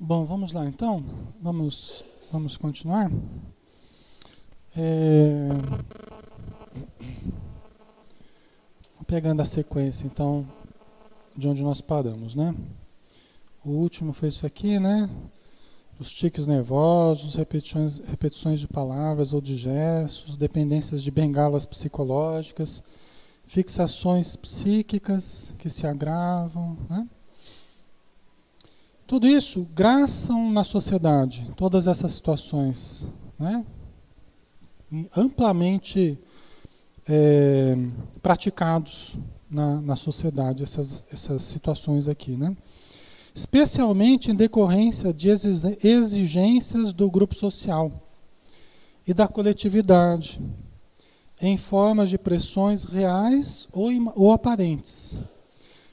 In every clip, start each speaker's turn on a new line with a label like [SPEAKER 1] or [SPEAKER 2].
[SPEAKER 1] Bom, vamos lá então. Vamos continuar. Pegando a sequência, então, de onde nós paramos, né? O último foi isso aqui, né? Os tiques nervosos, repetições de palavras ou de gestos, dependências de bengalas psicológicas, fixações psíquicas que se agravam, né? Tudo isso graçam na sociedade, todas essas situações, né? Amplamente praticados na sociedade, essas situações aqui, né? Especialmente em decorrência de exigências do grupo social e da coletividade, em formas de pressões reais ou aparentes,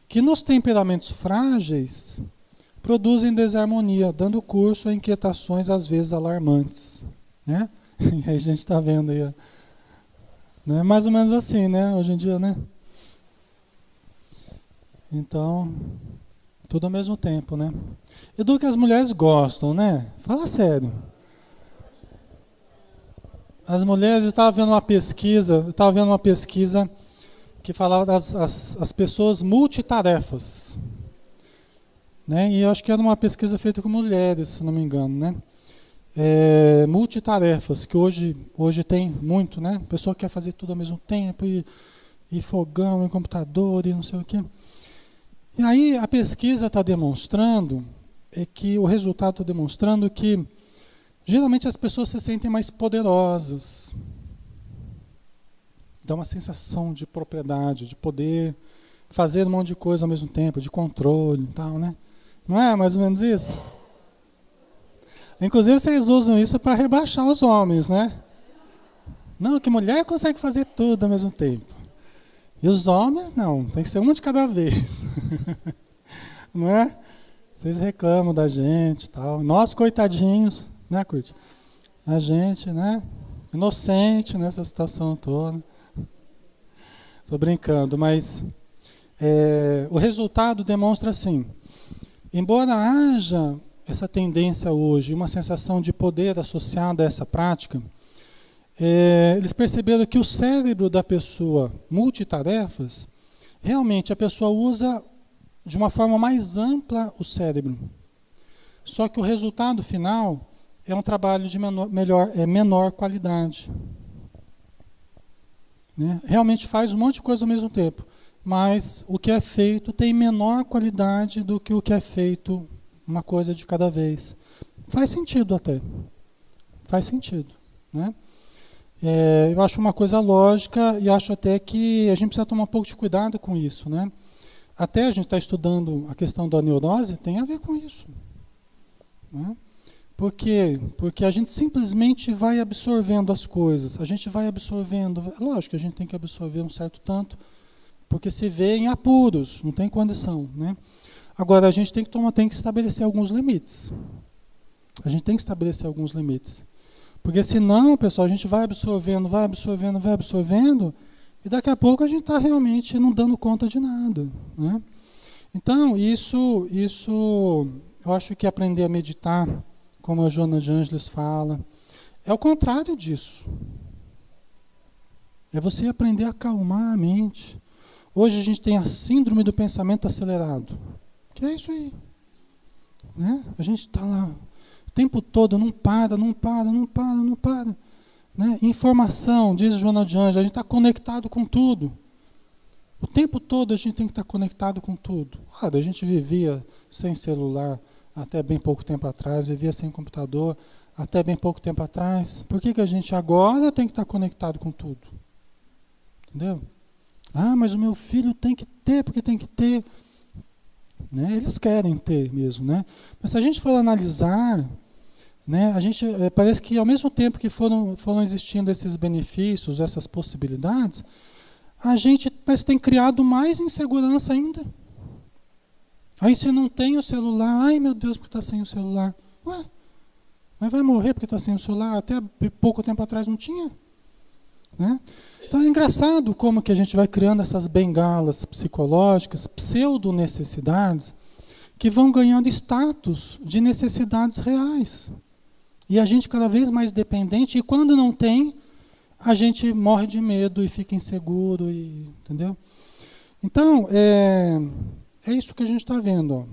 [SPEAKER 1] que nos temperamentos frágeis produzem desarmonia, dando curso a inquietações às vezes alarmantes, né? E aí a gente está vendo aí, ó, né? Mais ou menos assim, né? Hoje em dia, né? Então, tudo ao mesmo tempo, né? E do que as mulheres gostam, né? Fala sério. As mulheres, eu estava vendo uma pesquisa que falava das pessoas multitarefas, né? E eu acho que era uma pesquisa feita com mulheres, se não me engano, né? Multitarefas, que hoje tem muito, né? A pessoa quer fazer tudo ao mesmo tempo, e fogão, e computador, e não sei o quê. E aí a pesquisa está demonstrando, o resultado está demonstrando que geralmente as pessoas se sentem mais poderosas. Dá uma sensação de propriedade, de poder fazer um monte de coisa ao mesmo tempo, de controle e tal, né? Não é mais ou menos isso? Inclusive vocês usam isso para rebaixar os homens, né? Não, que mulher consegue fazer tudo ao mesmo tempo. E os homens não, tem que ser uma de cada vez. Não é? Vocês reclamam da gente e tal. Nós, coitadinhos, né, Curti? A gente, né? Inocente nessa situação toda. Estou brincando, mas o resultado demonstra assim: embora haja essa tendência hoje, uma sensação de poder associada a essa prática, eles perceberam que o cérebro da pessoa multitarefas, realmente a pessoa usa de uma forma mais ampla o cérebro. Só que o resultado final é um trabalho de menor qualidade. Né? Realmente faz um monte de coisa ao mesmo tempo, mas o que é feito tem menor qualidade do que o que é feito uma coisa de cada vez. Faz sentido até. Faz sentido. Né? Eu acho uma coisa lógica e acho até que a gente precisa tomar um pouco de cuidado com isso. Né? Até a gente está estudando a questão da neurose, tem a ver com isso. Né? Por quê? Porque a gente simplesmente vai absorvendo as coisas. A gente vai absorvendo. Lógico que a gente tem que absorver um certo tanto, porque se vê em apuros, não tem condição. Né? Agora, a gente tem que estabelecer alguns limites. A gente tem que estabelecer alguns limites. Porque senão, pessoal, a gente vai absorvendo, e daqui a pouco a gente está realmente não dando conta de nada. Né? Então, isso eu acho que aprender a meditar, como a Joana de Ângeles fala, é o contrário disso. É você aprender a acalmar a mente. Hoje a gente tem a síndrome do pensamento acelerado. Que é isso aí. Né? A gente está lá o tempo todo, não para. Né? Informação, diz Joana de Ângeles, a gente está conectado com tudo. O tempo todo a gente tem que estar conectado com tudo. A gente vivia sem celular até bem pouco tempo atrás, vivia sem computador até bem pouco tempo atrás. Por que a gente agora tem que estar conectado com tudo? Entendeu? Mas o meu filho tem que ter, porque tem que ter. Né? Eles querem ter mesmo. Né? Mas se a gente for analisar, né, parece que ao mesmo tempo que foram existindo esses benefícios, essas possibilidades, a gente parece que tem criado mais insegurança ainda. Aí você não tem o celular, ai meu Deus, porque está sem o celular. Ué, mas vai morrer porque está sem o celular? Até pouco tempo atrás não tinha. Né? Então é engraçado como que a gente vai criando essas bengalas psicológicas, pseudo-necessidades, que vão ganhando status de necessidades reais. E a gente cada vez mais dependente, e quando não tem, a gente morre de medo e fica inseguro, entendeu? Então, é isso que a gente está vendo, ó.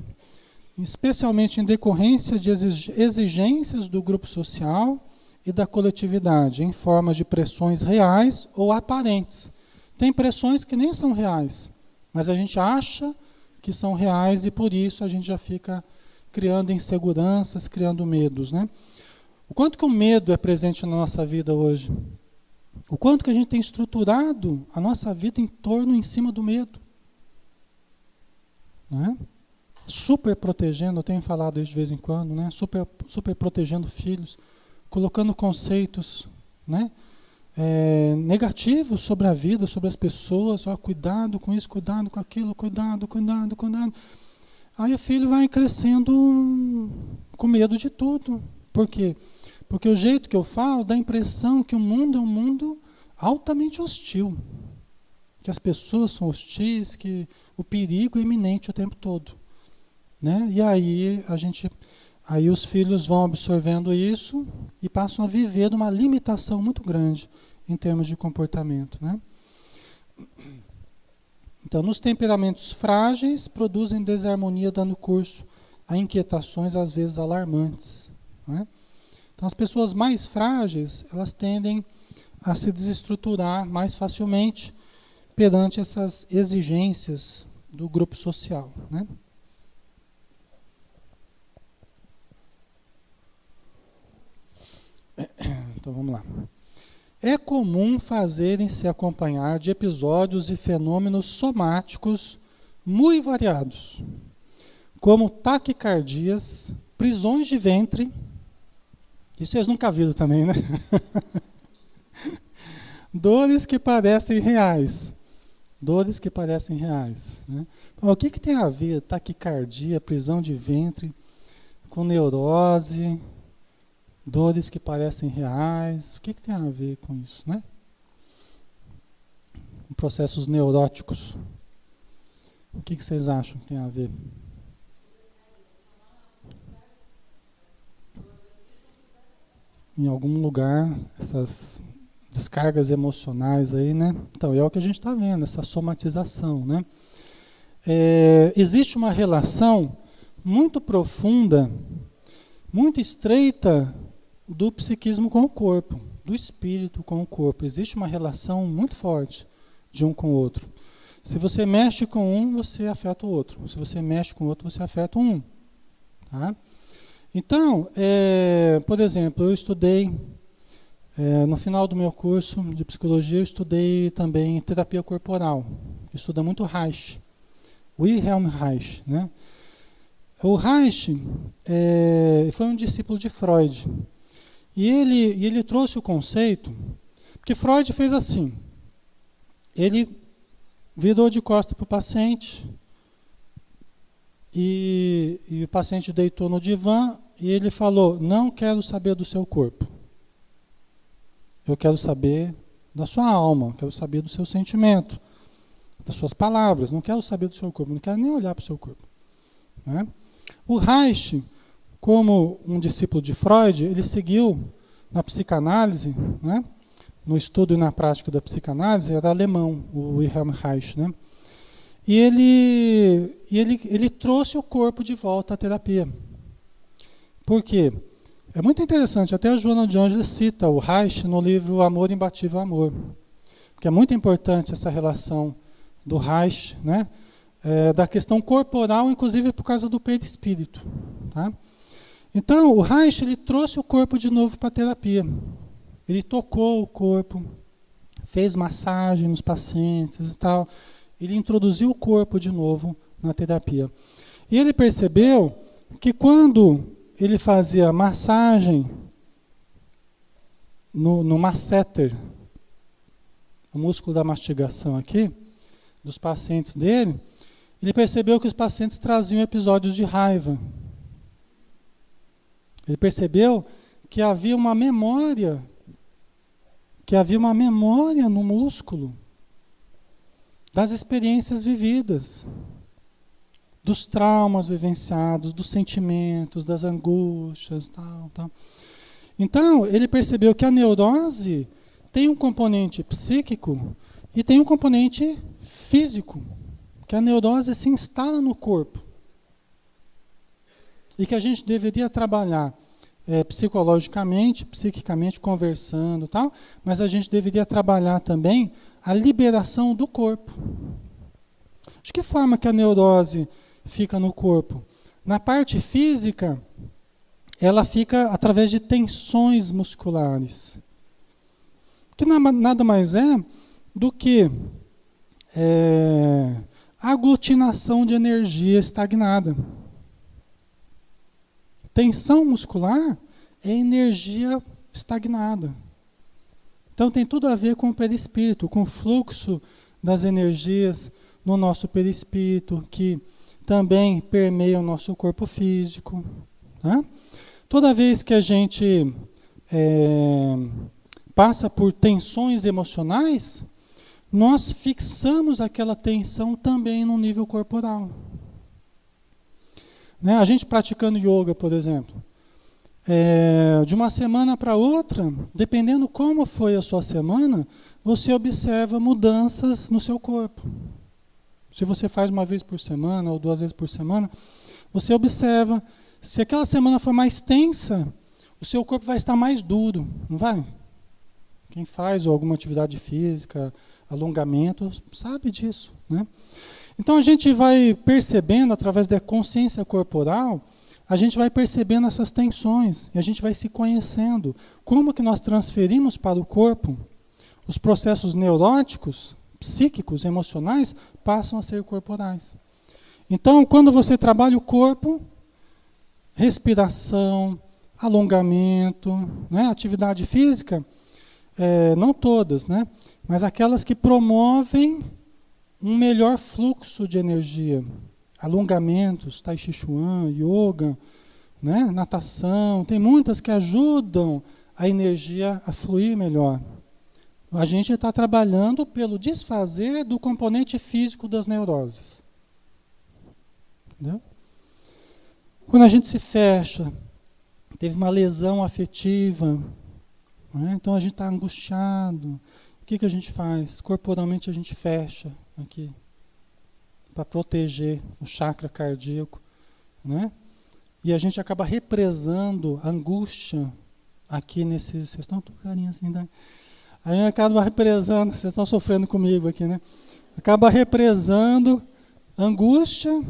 [SPEAKER 1] Especialmente em decorrência de exigências do grupo social e da coletividade, em forma de pressões reais ou aparentes. Tem pressões que nem são reais, mas a gente acha que são reais e por isso a gente já fica criando inseguranças, criando medos, né? O quanto que o medo é presente na nossa vida hoje? O quanto que a gente tem estruturado a nossa vida em cima do medo? Né? Super protegendo, eu tenho falado isso de vez em quando, né? Super protegendo filhos, colocando conceitos, né? Negativos sobre a vida, sobre as pessoas, ó, cuidado com isso, cuidado com aquilo, cuidado. Aí o filho vai crescendo com medo de tudo. Por quê? Porque o jeito que eu falo dá a impressão que o mundo é um mundo altamente hostil. Que as pessoas são hostis, que o perigo é iminente o tempo todo. Né? E aí os filhos vão absorvendo isso e passam a viver numa limitação muito grande em termos de comportamento. Né? Então, nos temperamentos frágeis, produzem desarmonia, dando curso a inquietações, às vezes alarmantes. Né? Então, as pessoas mais frágeis, elas tendem a se desestruturar mais facilmente perante essas exigências do grupo social. Né? Então, vamos lá. É comum fazerem-se acompanhar de episódios e fenômenos somáticos muito variados, como taquicardias, prisões de ventre, isso vocês nunca viram também, né? Dores que parecem reais. Né? O que tem a ver taquicardia, prisão de ventre, com neurose, dores que parecem reais? O que tem a ver com isso, né? Com processos neuróticos. O que vocês acham que tem a ver? Em algum lugar, essas descargas emocionais aí, né? Então, é o que a gente está vendo, essa somatização, né? Existe uma relação muito profunda, muito estreita do psiquismo com o corpo, do espírito com o corpo. Existe uma relação muito forte de um com o outro. Se você mexe com um, você afeta o outro. Se você mexe com o outro, você afeta um. Tá? Então, por exemplo, eu estudei, no final do meu curso de psicologia, eu estudei também terapia corporal. Estuda muito Reich, Wilhelm Reich. Né? O Reich foi um discípulo de Freud. E ele trouxe o conceito, porque Freud fez assim, ele virou de costas para o paciente, e o paciente deitou no divã, e ele falou, não quero saber do seu corpo, eu quero saber da sua alma, quero saber do seu sentimento, das suas palavras, não quero saber do seu corpo, não quero nem olhar para o seu corpo. Né? O Reich, como um discípulo de Freud, ele seguiu na psicanálise, né? No estudo e na prática da psicanálise, era alemão, o Wilhelm Reich. Né? E ele trouxe o corpo de volta à terapia. Por quê? É muito interessante, até a Joana de Ângeles cita o Reich no livro Amor, Imbatível Amor. Porque é muito importante essa relação do Reich, né? Da questão corporal, inclusive por causa do perispírito. Tá? Então, o Reich, ele trouxe o corpo de novo para a terapia. Ele tocou o corpo, fez massagem nos pacientes e tal. Ele introduziu o corpo de novo na terapia. E ele percebeu que quando ele fazia massagem no masseter, o músculo da mastigação aqui, dos pacientes dele, ele percebeu que os pacientes traziam episódios de raiva. Ele percebeu que havia uma memória no músculo das experiências vividas, dos traumas vivenciados, dos sentimentos, das angústias, tal. Então, ele percebeu que a neurose tem um componente psíquico e tem um componente físico, que a neurose se instala no corpo. E que a gente deveria trabalhar psicologicamente, psiquicamente, conversando e tal, mas a gente deveria trabalhar também a liberação do corpo. De que forma que a neurose fica no corpo? Na parte física, ela fica através de tensões musculares. Que nada mais é do que aglutinação de energia estagnada. Tensão muscular é energia estagnada. Então tem tudo a ver com o perispírito, com o fluxo das energias no nosso perispírito, que também permeia o nosso corpo físico. Tá? Toda vez que a gente passa por tensões emocionais, nós fixamos aquela tensão também no nível corporal. Né? A gente praticando yoga, por exemplo, de uma semana para outra, dependendo como foi a sua semana, você observa mudanças no seu corpo. Se você faz uma vez por semana ou 2 vezes por semana, você observa. Se aquela semana for mais tensa, o seu corpo vai estar mais duro, não vai? Quem faz alguma atividade física, alongamento, sabe disso, né? Então a gente vai percebendo, através da consciência corporal, a gente vai percebendo essas tensões, e a gente vai se conhecendo. Como que nós transferimos para o corpo os processos neuróticos, psíquicos, emocionais, passam a ser corporais. Então, quando você trabalha o corpo, respiração, alongamento, né, atividade física, não todas, né, mas aquelas que promovem um melhor fluxo de energia. Alongamentos, Tai Chi Chuan, yoga, né, natação, tem muitas que ajudam a energia a fluir melhor. A gente está trabalhando pelo desfazer do componente físico das neuroses. Entendeu? Quando a gente se fecha, teve uma lesão afetiva, né? Então a gente está angustiado. O que a gente faz? Corporalmente a gente fecha aqui, para proteger o chakra cardíaco, né? E a gente acaba represando a angústia aqui nesse... Vocês estão com carinho assim, né? A gente acaba represando, vocês estão sofrendo comigo aqui, né? Acaba represando angústia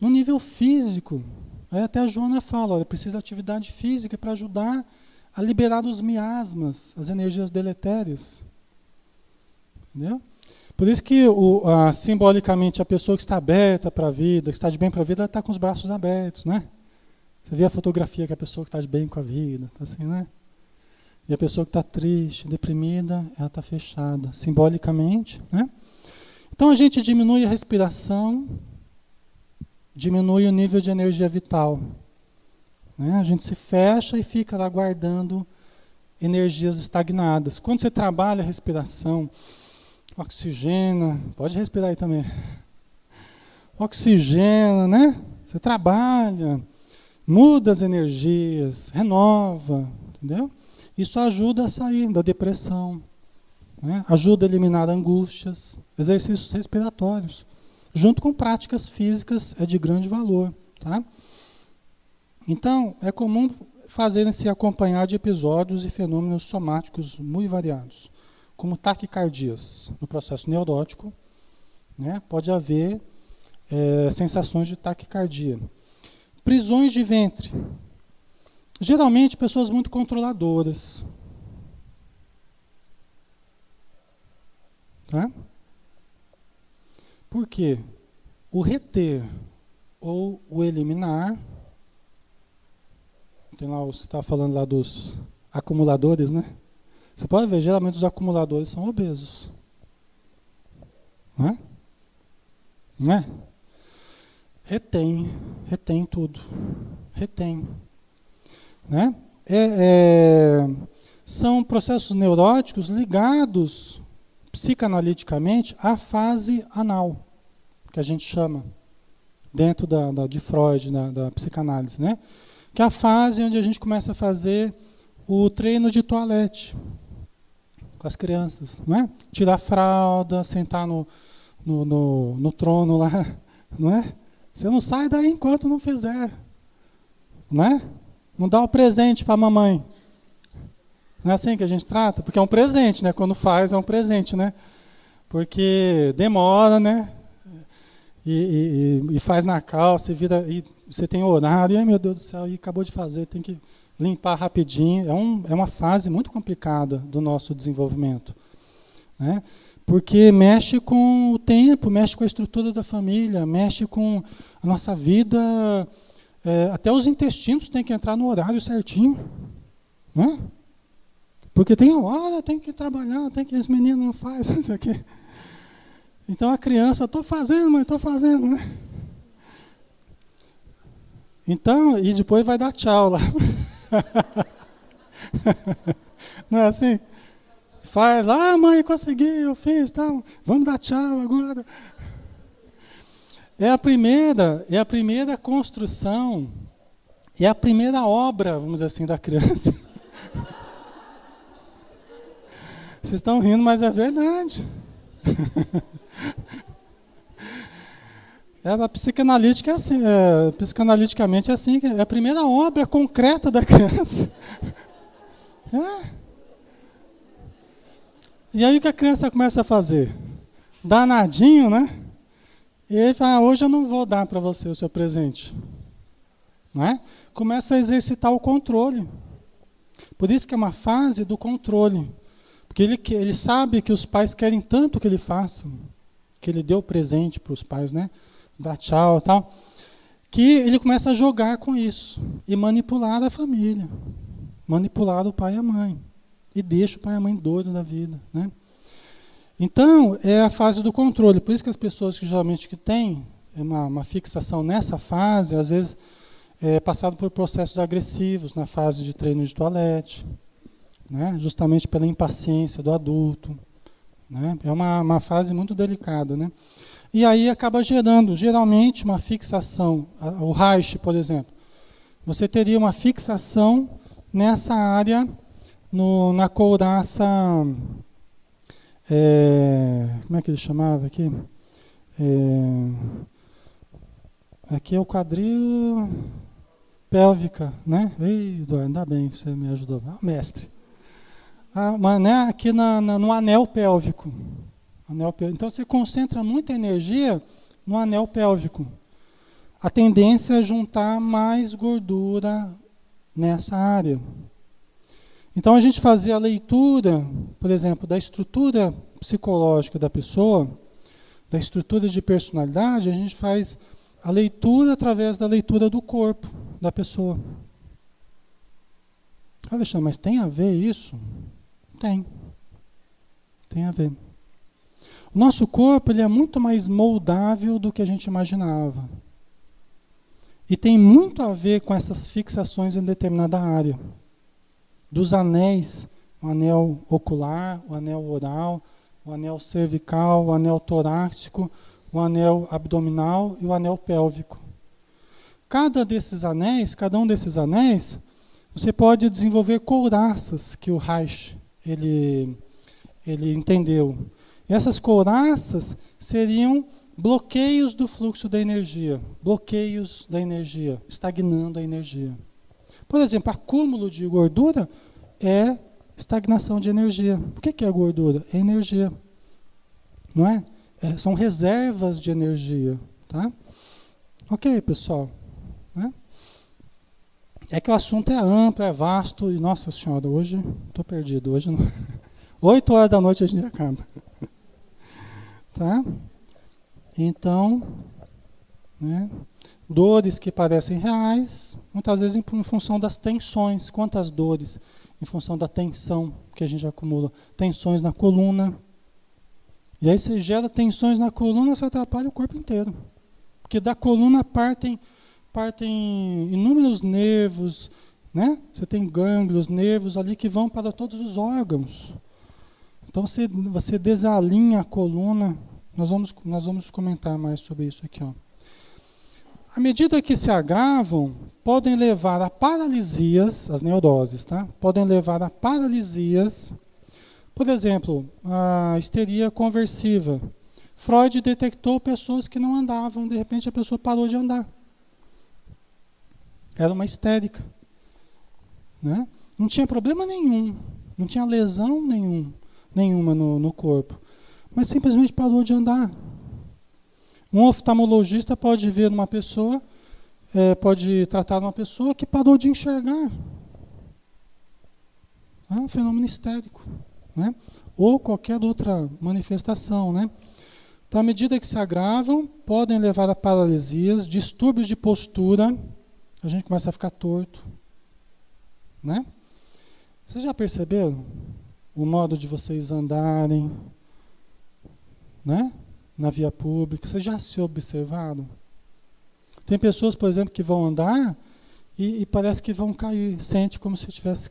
[SPEAKER 1] no nível físico. Aí até a Joana fala, olha, precisa de atividade física para ajudar a liberar os miasmas, as energias deletérias. Entendeu? Por isso que simbolicamente a pessoa que está aberta para a vida, que está de bem para a vida, ela está com os braços abertos, né? Você vê a fotografia que a pessoa que está de bem com a vida, tá assim, né? E a pessoa que está triste, deprimida, ela está fechada, simbolicamente, né? Então a gente diminui a respiração, diminui o nível de energia vital, né? A gente se fecha e fica lá guardando energias estagnadas. Quando você trabalha a respiração, oxigena, pode respirar aí também. Oxigena, né? Você trabalha, muda as energias, renova, entendeu? Isso ajuda a sair da depressão, né? Ajuda a eliminar angústias, exercícios respiratórios, junto com práticas físicas é de grande valor, tá? Então, é comum fazerem-se acompanhar de episódios e fenômenos somáticos muito variados, como taquicardias. No processo neurótico, né, pode haver sensações de taquicardia. Prisões de ventre. Geralmente, pessoas muito controladoras. Tá? Por quê? O reter ou o eliminar, tem lá, você está falando lá dos acumuladores, né? Você pode ver, geralmente os acumuladores são obesos. Não é? Não é? Retém tudo. Retém. Né? São processos neuróticos ligados psicanaliticamente à fase anal, que a gente chama. dentro de Freud, da psicanálise, né? Que é a fase onde a gente começa a fazer o treino de toalete com as crianças, não é? Tirar a fralda, sentar no trono lá, não é? Você não sai daí enquanto não fizer, não é? Não dá o presente para a mamãe. Não é assim que a gente trata? Porque é um presente, né? Quando faz é um presente, né? Porque demora, né? E faz na calça, e vira, e você tem horário, e ai meu Deus do céu, e acabou de fazer, tem que limpar rapidinho. É uma fase muito complicada do nosso desenvolvimento, né? Porque mexe com o tempo, mexe com a estrutura da família, mexe com a nossa vida, até os intestinos têm que entrar no horário certinho, né? Porque tem a hora, tem que trabalhar, tem que esse menino não faz, não sei o quê. Então a criança, estou fazendo, mãe, estou fazendo, né? Então, e depois vai dar tchau lá. Não é assim? Faz lá, mãe, consegui, eu fiz, tal. Vamos dar tchau agora. É a primeira construção, é a primeira obra, vamos dizer assim, da criança. Vocês estão rindo, mas é verdade. A psicanalítica é assim, psicanaliticamente é assim, é a primeira obra concreta da criança. E aí o que a criança começa a fazer? Danadinho, né? E ele fala, hoje eu não vou dar para você o seu presente. Não é? Começa a exercitar o controle. Por isso que é uma fase do controle. Porque ele sabe que os pais querem tanto que ele faça, que ele deu presente para os pais, né? Dá tchau e tal, que ele começa a jogar com isso e manipular a família, manipular o pai e a mãe, e deixa o pai e a mãe doido da vida, né? Então, é a fase do controle. Por isso que as pessoas que geralmente que têm uma fixação nessa fase, às vezes passado por processos agressivos na fase de treino de toalete, né? Justamente pela impaciência do adulto, né? É uma fase muito delicada, né? E aí acaba gerando, geralmente, uma fixação. O Reich, por exemplo, você teria uma fixação nessa área, na couraça, como é que ele chamava aqui? Aqui é o quadril pélvica, né? Ei, Eduardo, ainda bem que você me ajudou. Mestre. Mas, né, aqui no anel pélvico. Então você concentra muita energia no anel pélvico. A tendência é juntar mais gordura nessa área. Então a gente fazia a leitura, por exemplo, da estrutura psicológica da pessoa, da estrutura de personalidade, a gente faz a leitura através da leitura do corpo da pessoa. Alexandre, mas tem a ver isso? Tem a ver. O nosso corpo ele é muito mais moldável do que a gente imaginava. E tem muito a ver com essas fixações em determinada área. Dos anéis, o anel ocular, o anel oral, o anel cervical, o anel torácico, o anel abdominal e o anel pélvico. Cada um desses anéis, você pode desenvolver couraças que o Reich ele entendeu. E essas couraças seriam bloqueios do fluxo da energia, bloqueios da energia, estagnando a energia. Por exemplo, acúmulo de gordura é estagnação de energia. O que é gordura? É energia. Não é? São reservas de energia. Tá? Ok, pessoal? Né? É que o assunto é amplo, é vasto, e nossa senhora, hoje estou perdido. Hoje não. 8 horas da noite a gente acaba. Tá? Então, né? Dores que parecem reais, muitas vezes em função das tensões. Quantas dores? Em função da tensão que a gente acumula. Tensões na coluna. E aí você gera tensões na coluna, você atrapalha o corpo inteiro. Porque da coluna partem inúmeros nervos, né? Você tem gânglios, nervos ali que vão para todos os órgãos. Então você desalinha a coluna. Nós vamos comentar mais sobre isso aqui, ó. À medida que se agravam, podem levar a paralisias, as neuroses, tá? Podem levar a paralisias. Por exemplo, a histeria conversiva. Freud detectou pessoas que não andavam, de repente a pessoa parou de andar. Era uma histérica, né? Não tinha problema nenhum, não tinha lesão nenhuma no corpo, mas simplesmente parou de andar. Um oftalmologista pode ver uma pessoa, pode tratar uma pessoa que parou de enxergar. É um fenômeno histérico, né? Ou qualquer outra manifestação, né? Então, à medida que se agravam, podem levar a paralisias, distúrbios de postura, a gente começa a ficar torto, né? Vocês já perceberam o modo de vocês andarem, né? Na via pública? Vocês já se observaram? Tem pessoas, por exemplo, que vão andar e parece que vão cair, sente como se tivesse,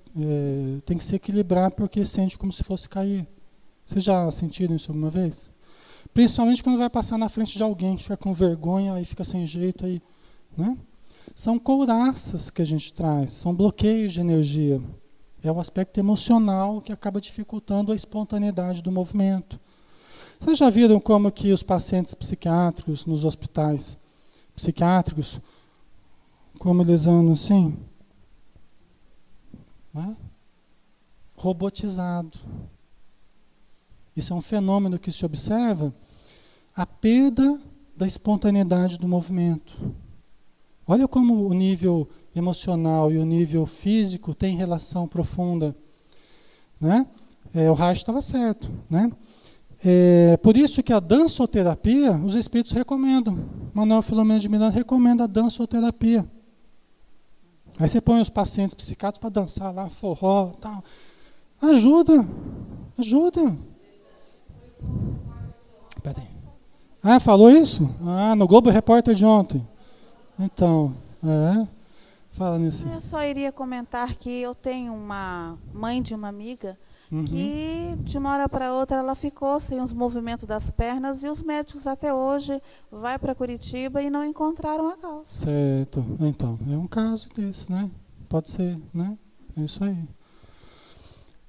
[SPEAKER 1] tem que se equilibrar porque sente como se fosse cair. Vocês já sentiram isso alguma vez? Principalmente quando vai passar na frente de alguém que fica com vergonha, aí fica sem jeito, aí, né? São couraças que a gente traz, são bloqueios de energia. É o aspecto emocional que acaba dificultando a espontaneidade do movimento. Vocês já viram como que os pacientes psiquiátricos nos hospitais psiquiátricos, como eles andam assim? Né? Robotizado. Isso é um fenômeno que se observa, a perda da espontaneidade do movimento. Olha como o nível emocional e o nível físico têm relação profunda, né? O Reich estava certo, né? Por isso que a dançoterapia, os espíritos recomendam. Manuel Filomeno de Miranda recomenda a dançoterapia. Aí você põe os pacientes psiquiátricos para dançar lá, forró, tal. Ajuda. Peraí. Ah, falou isso? Ah, no Globo Repórter de ontem. Então, fala nisso.
[SPEAKER 2] Eu só iria comentar que eu tenho uma mãe de uma amiga que de uma hora para outra ela ficou sem os movimentos das pernas e os médicos até hoje vai para Curitiba e não encontraram a causa.
[SPEAKER 1] Certo. Então, é um caso desse, né? Pode ser, né? É isso aí.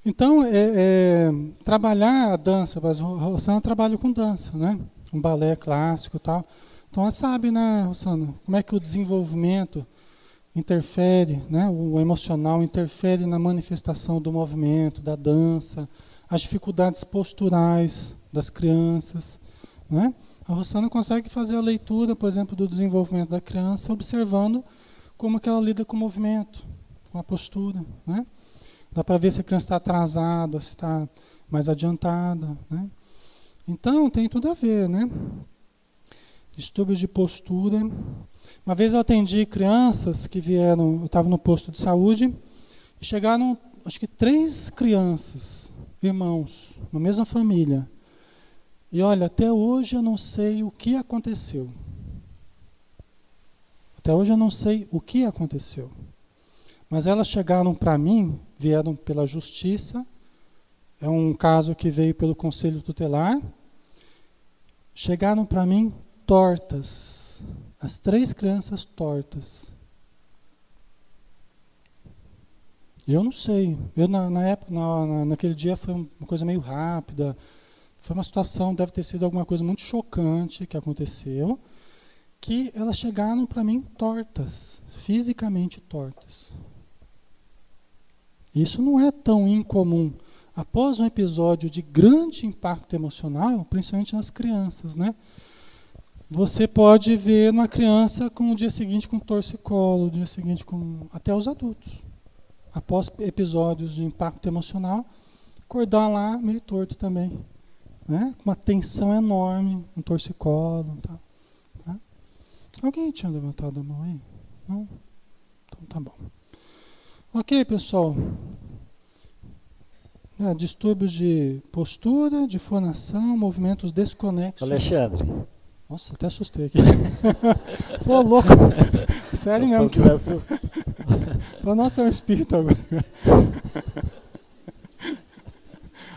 [SPEAKER 1] Então, trabalhar a dança, mas Rosana trabalha com dança, né? Um balé clássico e tal. Então, ela sabe, né, Rosana, como é que o desenvolvimento interfere, né, o emocional interfere na manifestação do movimento, da dança, as dificuldades posturais das crianças, né? A Rosana consegue fazer a leitura, por exemplo, do desenvolvimento da criança, observando como que ela lida com o movimento, com a postura, né? Dá para ver se a criança está atrasada, se está mais adiantada, né? Então, tem tudo a ver, né? Distúrbios de postura. Uma vez eu atendi crianças que vieram, eu estava no posto de saúde, e chegaram, acho que 3 crianças, irmãos, na mesma família. E olha, até hoje eu não sei o que aconteceu. Até hoje eu não sei o que aconteceu. Mas elas chegaram para mim, vieram pela justiça, é um caso que veio pelo Conselho Tutelar, chegaram para mim tortas, as 3 crianças tortas. Eu não sei, eu na época, naquele dia foi uma coisa meio rápida, foi uma situação, deve ter sido alguma coisa muito chocante que aconteceu, que elas chegaram para mim tortas, fisicamente tortas. Isso não é tão incomum. Após um episódio de grande impacto emocional, principalmente nas crianças, né? Você pode ver uma criança com o dia seguinte com torcicolo, o dia seguinte com até os adultos. Após episódios de impacto emocional, acordar lá meio torto também, né? Com uma tensão enorme, um torcicolo, tal, né? Alguém tinha levantado a mão aí? Não? Então tá bom. Ok, pessoal. Distúrbios de postura, de fonação, movimentos desconexos.
[SPEAKER 3] Alexandre.
[SPEAKER 1] Nossa, até assustei aqui. Pô, louco. Sério mesmo. Pô, nossa, é um espírito agora.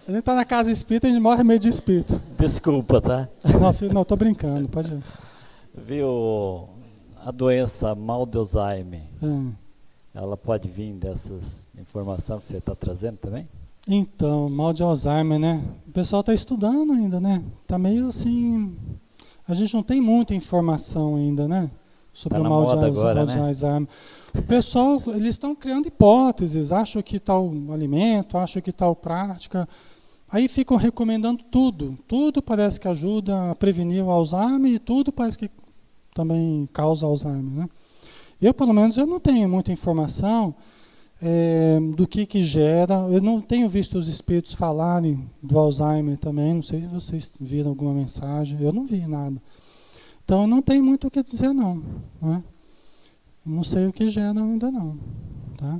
[SPEAKER 1] A gente tá na casa espírita e a gente morre meio de espírito.
[SPEAKER 3] Desculpa, tá?
[SPEAKER 1] Não, filho, não, tô brincando, pode ir.
[SPEAKER 3] Viu, a doença mal de Alzheimer,
[SPEAKER 1] É.
[SPEAKER 3] ela pode vir dessas informações que você está trazendo também?
[SPEAKER 1] Então, mal de Alzheimer, né? O pessoal está estudando ainda, né? Está meio assim... A gente não tem muita informação ainda, né? Sobre o mal de
[SPEAKER 3] agora,
[SPEAKER 1] Alzheimer. O pessoal, eles estão criando hipóteses, acham que tal alimento, acham que tal prática. Aí ficam recomendando tudo. Tudo parece que ajuda a prevenir o Alzheimer e tudo parece que também causa Alzheimer, né? Eu, pelo menos, eu não tenho muita informação do que gera. Eu não tenho visto os espíritos falarem do Alzheimer também. Não sei se vocês viram alguma mensagem. Eu não vi nada. Então, não tem muito o que dizer, não. Né? Não sei o que gera ainda, não. Tá?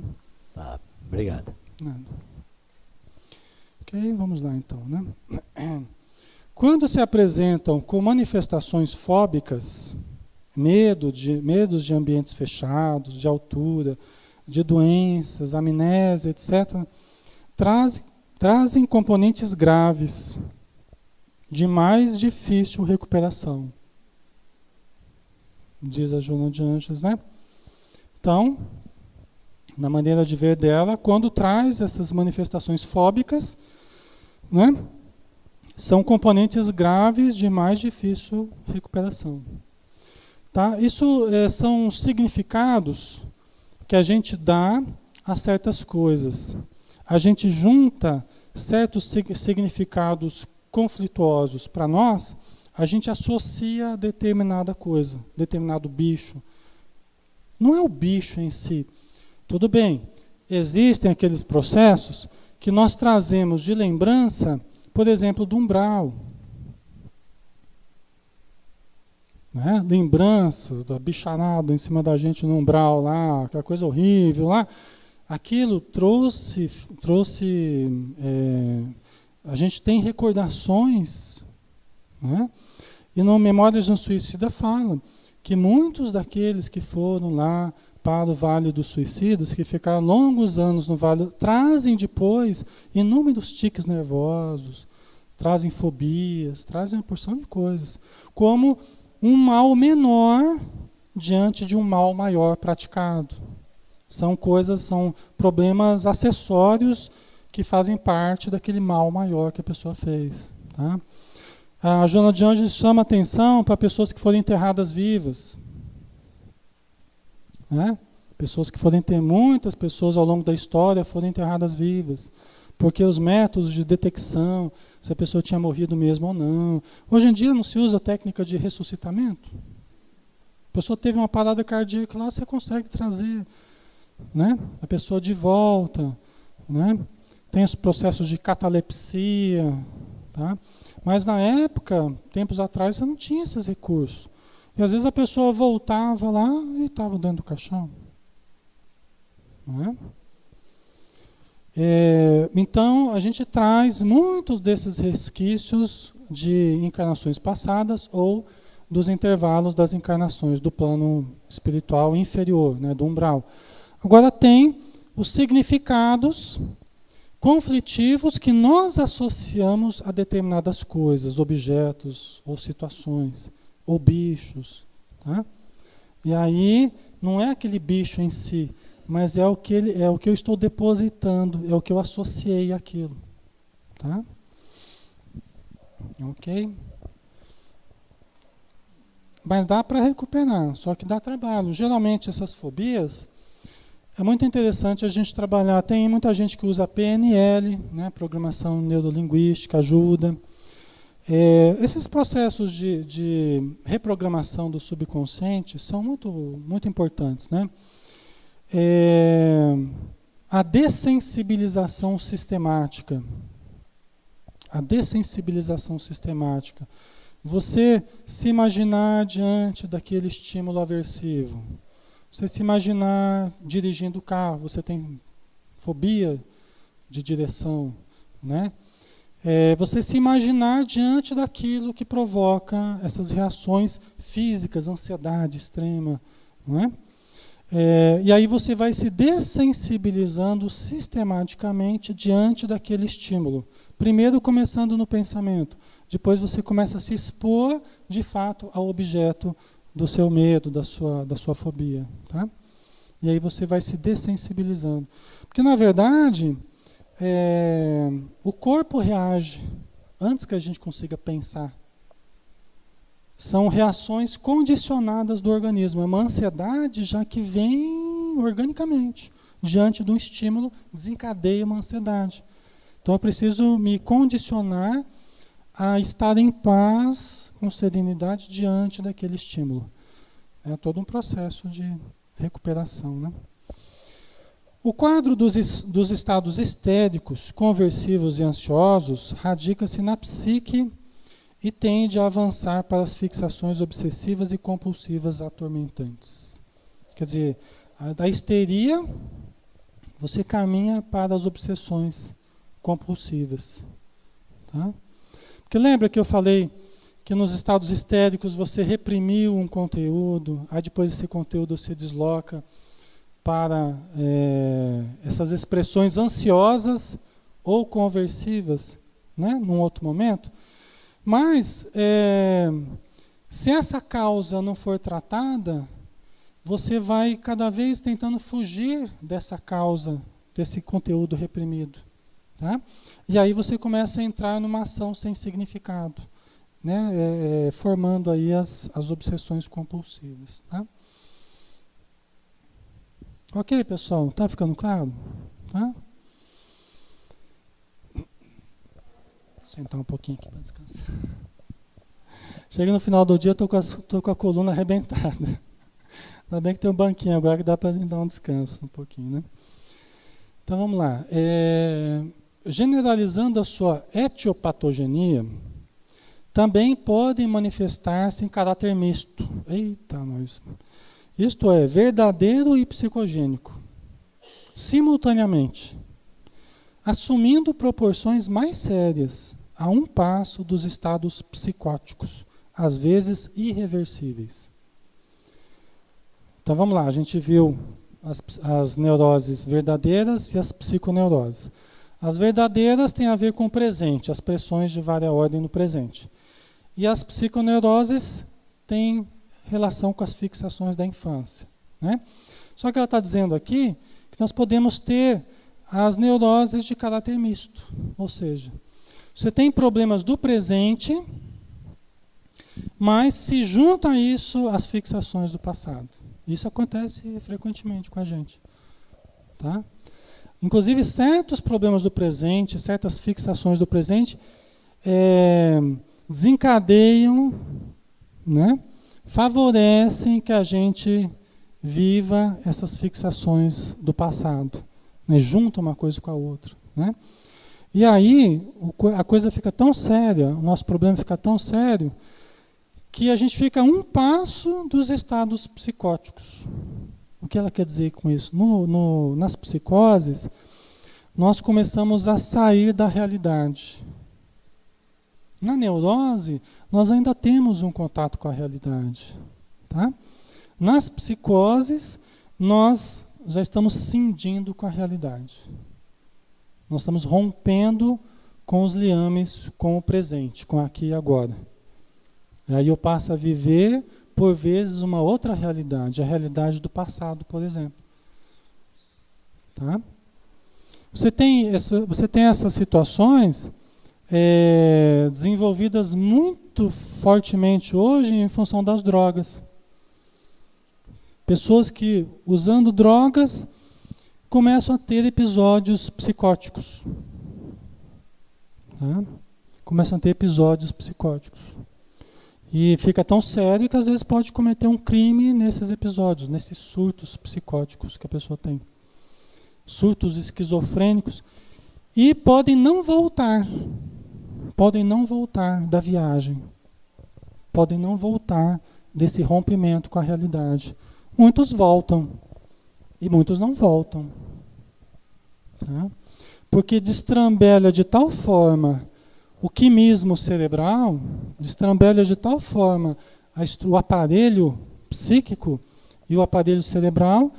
[SPEAKER 3] Tá, obrigado.
[SPEAKER 1] Nada. Ok, vamos lá então, né? Quando se apresentam com manifestações fóbicas, medos de ambientes fechados, de altura, de doenças, amnésia, etc., trazem componentes graves de mais difícil recuperação, diz a Joana de Ângeles, né? Então, na maneira de ver dela, quando traz essas manifestações fóbicas, né, são componentes graves de mais difícil recuperação. Tá? Isso são significados que a gente dá a certas coisas. A gente junta certos significados conflituosos para nós, a gente associa a determinada coisa, determinado bicho. Não é o bicho em si. Tudo bem, existem aqueles processos que nós trazemos de lembrança, por exemplo, do umbral. Né? Lembranças da bicharada em cima da gente no umbral lá, aquela coisa horrível lá. Aquilo trouxe a gente tem recordações, né? E no Memórias de um Suicida fala que muitos daqueles que foram lá para o Vale dos Suicidas, que ficaram longos anos no Vale, trazem depois inúmeros tiques nervosos, trazem fobias, trazem uma porção de coisas, como um mal menor diante de um mal maior praticado. São problemas acessórios que fazem parte daquele mal maior que a pessoa fez. Tá? A Joana de Ângeles chama atenção para pessoas que foram enterradas vivas. Né? Muitas pessoas ao longo da história foram enterradas vivas. Porque os métodos de detecção, se a pessoa tinha morrido mesmo ou não. Hoje em dia não se usa a técnica de ressuscitamento. A pessoa teve uma parada cardíaca lá, você consegue trazer, né, a pessoa de volta. Né? Tem os processos de catalepsia. Tá? Mas na época, tempos atrás, você não tinha esses recursos. E às vezes a pessoa voltava lá e estava dentro do caixão. Não é? Então, a gente traz muitos desses resquícios de encarnações passadas ou dos intervalos das encarnações do plano espiritual inferior, né, do umbral. Agora tem os significados conflitivos que nós associamos a determinadas coisas, objetos ou situações, ou bichos. Tá? E aí, não é aquele bicho em si, mas é o que eu estou depositando, é o que eu associei àquilo. Tá? Ok? Mas dá para recuperar, só que dá trabalho. Geralmente essas fobias, é muito interessante a gente trabalhar. Tem muita gente que usa PNL, né, programação neurolinguística, ajuda. Esses processos de reprogramação do subconsciente são muito, muito importantes, né? A dessensibilização sistemática. Você se imaginar diante daquele estímulo aversivo. Você se imaginar dirigindo o carro. Você tem fobia de direção, né? Você se imaginar diante daquilo que provoca essas reações físicas, ansiedade extrema, não é? E aí você vai se dessensibilizando sistematicamente diante daquele estímulo. Primeiro começando no pensamento, depois você começa a se expor de fato ao objeto do seu medo, da sua fobia, tá? E aí você vai se dessensibilizando. Porque, na verdade, o corpo reage antes que a gente consiga pensar. São reações condicionadas do organismo. É uma ansiedade já que vem organicamente. Diante de um estímulo, desencadeia uma ansiedade. Então eu preciso me condicionar a estar em paz, com serenidade, diante daquele estímulo. É todo um processo de recuperação, né? O quadro dos estados histéricos, conversivos e ansiosos radica-se na psique e tende a avançar para as fixações obsessivas e compulsivas atormentantes. Quer dizer, da histeria, você caminha para as obsessões compulsivas. Tá? Porque lembra que eu falei que nos estados histéricos você reprimiu um conteúdo, aí depois esse conteúdo se desloca para essas expressões ansiosas ou conversivas, né, num outro momento. Mas, se essa causa não for tratada, você vai cada vez tentando fugir dessa causa, desse conteúdo reprimido. Tá? E aí você começa a entrar numa ação sem significado, né, formando aí as obsessões compulsivas. Tá? Ok, pessoal? Tá ficando claro? Tá? Sentar um pouquinho aqui para descansar. Chega no final do dia, eu tô com a coluna arrebentada. Ainda bem que tem um banquinho agora que dá para dar um descanso um pouquinho, né? Então vamos lá. Generalizando a sua etiopatogenia, também podem manifestar-se em caráter misto. Eita, nós. Isto é, verdadeiro e psicogênico, simultaneamente, assumindo proporções mais sérias, a um passo dos estados psicóticos, às vezes irreversíveis. Então vamos lá, a gente viu as neuroses verdadeiras e as psiconeuroses. As verdadeiras têm a ver com o presente, as pressões de vária ordem no presente. E as psiconeuroses têm relação com as fixações da infância, né? Só que ela está dizendo aqui que nós podemos ter as neuroses de caráter misto, ou seja, você tem problemas do presente, mas se junta a isso as fixações do passado. Isso acontece frequentemente com a gente, tá? Inclusive certos problemas do presente, certas fixações do presente desencadeiam, né? Favorecem que a gente viva essas fixações do passado, né? Junta uma coisa com a outra, né? E aí a coisa fica tão séria, o nosso problema fica tão sério, que a gente fica a um passo dos estados psicóticos. O que ela quer dizer com isso? Nas psicoses, nós começamos a sair da realidade. Na neurose, nós ainda temos um contato com a realidade. Tá? Nas psicoses, nós já estamos cindindo com a realidade. Nós estamos rompendo com os liames, com o presente, com aqui e agora. Aí eu passo a viver, por vezes, uma outra realidade, a realidade do passado, por exemplo. Tá? Você tem essas situações desenvolvidas muito fortemente hoje em função das drogas. Pessoas que, usando drogas, começam a ter episódios psicóticos. Tá? Começam a ter episódios psicóticos. E fica tão sério que às vezes pode cometer um crime nesses episódios, nesses surtos psicóticos que a pessoa tem. Surtos esquizofrênicos. E podem não voltar da viagem. Podem não voltar desse rompimento com a realidade. Muitos voltam e muitos não voltam. Tá? Porque destrambelha de tal forma o quimismo cerebral, destrambelha de tal forma o aparelho psíquico e o aparelho cerebral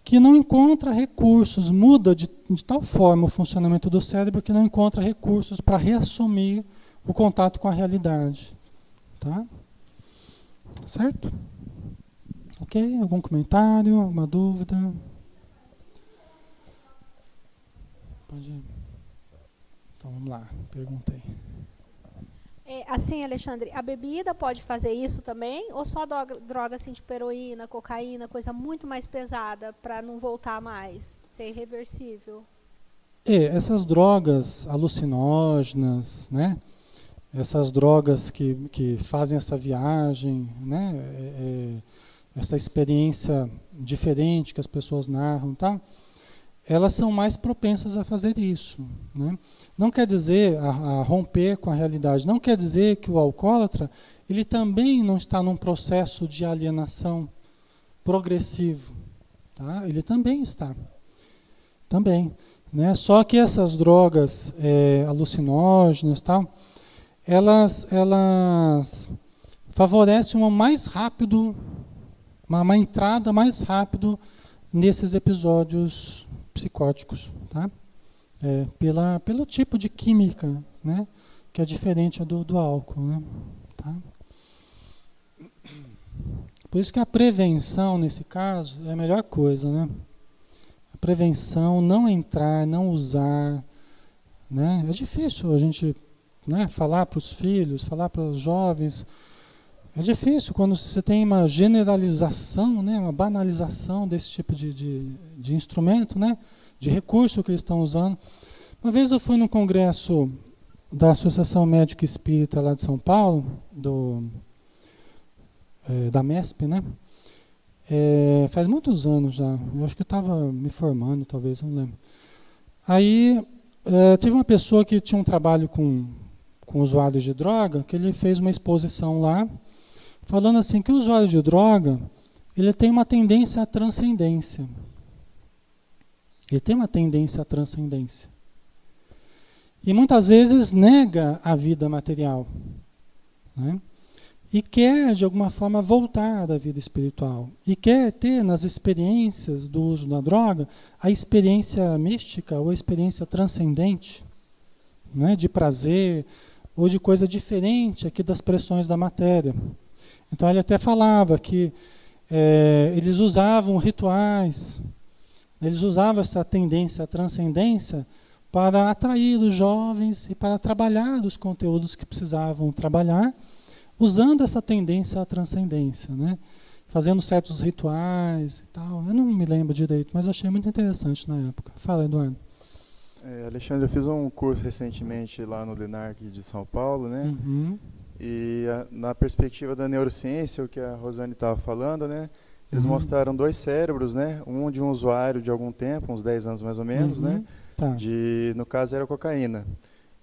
[SPEAKER 1] que não encontra recursos, muda de tal forma o funcionamento do cérebro que não encontra recursos para reassumir o contato com a realidade. Tá? Certo? Ok? Algum comentário, uma dúvida? Pode ir. Então vamos lá, pergunta aí.
[SPEAKER 4] Assim, Alexandre, a bebida pode fazer isso também? Ou só droga assim, tipo heroína, cocaína, coisa muito mais pesada, para não voltar mais, ser irreversível?
[SPEAKER 1] Essas drogas alucinógenas, né? Essas drogas que fazem essa viagem, né? Essa experiência diferente que as pessoas narram, tá? Elas são mais propensas a fazer isso, né? Não quer dizer a romper com a realidade, não quer dizer que o alcoólatra ele também não está num processo de alienação progressivo, tá? Ele também está, também, né? Só que essas drogas alucinógenas, tal, elas favorecem uma entrada mais rápido nesses episódios psicóticos, tá? Pelo tipo de química, né, que é diferente do álcool, né, tá? Por isso que a prevenção, nesse caso, é a melhor coisa, né? A prevenção, não entrar, não usar, né? É difícil a gente, né, falar para os filhos, falar para os jovens. É difícil quando você tem uma generalização, né, uma banalização desse tipo de instrumento, né, de recurso que eles estão usando. Uma vez eu fui num congresso da Associação Médica Espírita lá de São Paulo, da MESP, né? Faz muitos anos já, eu acho que eu estava me formando, talvez, não lembro. Aí tive uma pessoa que tinha um trabalho com usuários de droga, que ele fez uma exposição lá, falando assim que o usuário de droga, ele tem uma tendência à transcendência. Ele tem uma tendência à transcendência. E muitas vezes nega a vida material, né? E quer, de alguma forma, voltar da vida espiritual. E quer ter, nas experiências do uso da droga, a experiência mística ou a experiência transcendente, né? De prazer ou de coisa diferente aqui das pressões da matéria. Então ele até falava que eles usavam rituais, eles usavam essa tendência à transcendência para atrair os jovens e para trabalhar os conteúdos que precisavam trabalhar, usando essa tendência à transcendência, né? Fazendo certos rituais e tal. Eu não me lembro direito, mas eu achei muito interessante na época. Fala, Eduardo.
[SPEAKER 5] Alexandre, eu fiz um curso recentemente lá no LENARC de São Paulo, né?
[SPEAKER 1] Uhum.
[SPEAKER 5] E na perspectiva da neurociência, o que a Rosane estava falando, né? Eles mostraram 2 cérebros, né? Um de um usuário de algum tempo, uns 10 anos mais ou menos, né?
[SPEAKER 1] Tá.
[SPEAKER 5] No caso era cocaína.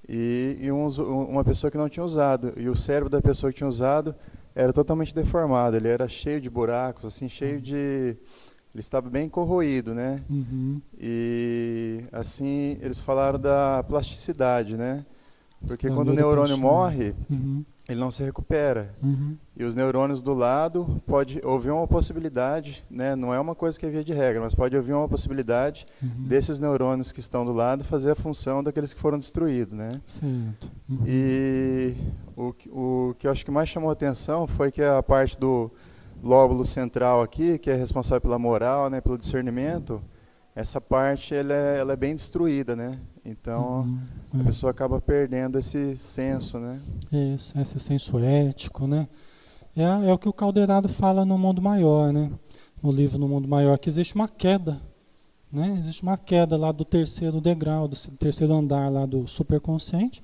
[SPEAKER 5] E uma pessoa que não tinha usado. E o cérebro da pessoa que tinha usado era totalmente deformado. Ele era cheio de buracos, assim, cheio de... Ele estava bem corroído, né?
[SPEAKER 1] Uhum.
[SPEAKER 5] E, assim, eles falaram da plasticidade, né? Porque
[SPEAKER 1] Da
[SPEAKER 5] quando o neurônio
[SPEAKER 1] neuroplasticidade.
[SPEAKER 5] morre, ele não se recupera.
[SPEAKER 1] Uhum.
[SPEAKER 5] E os neurônios do lado, pode ouvir uma possibilidade, né? Não é uma coisa que é via de regra, mas pode ouvir uma possibilidade desses neurônios que estão do lado fazer a função daqueles que foram destruídos, né?
[SPEAKER 1] Certo.
[SPEAKER 5] E o que eu acho que mais chamou a atenção foi que a parte do lóbulo central aqui, que é responsável pela moral, né, pelo discernimento, essa parte ela é bem destruída, né? Então a pessoa acaba perdendo esse senso, né?
[SPEAKER 1] Isso, esse senso ético, né? É o que o Calderaro fala no Mundo Maior, né? No livro No Mundo Maior, que existe uma queda, né? Existe uma queda lá do terceiro degrau, do terceiro andar lá do superconsciente,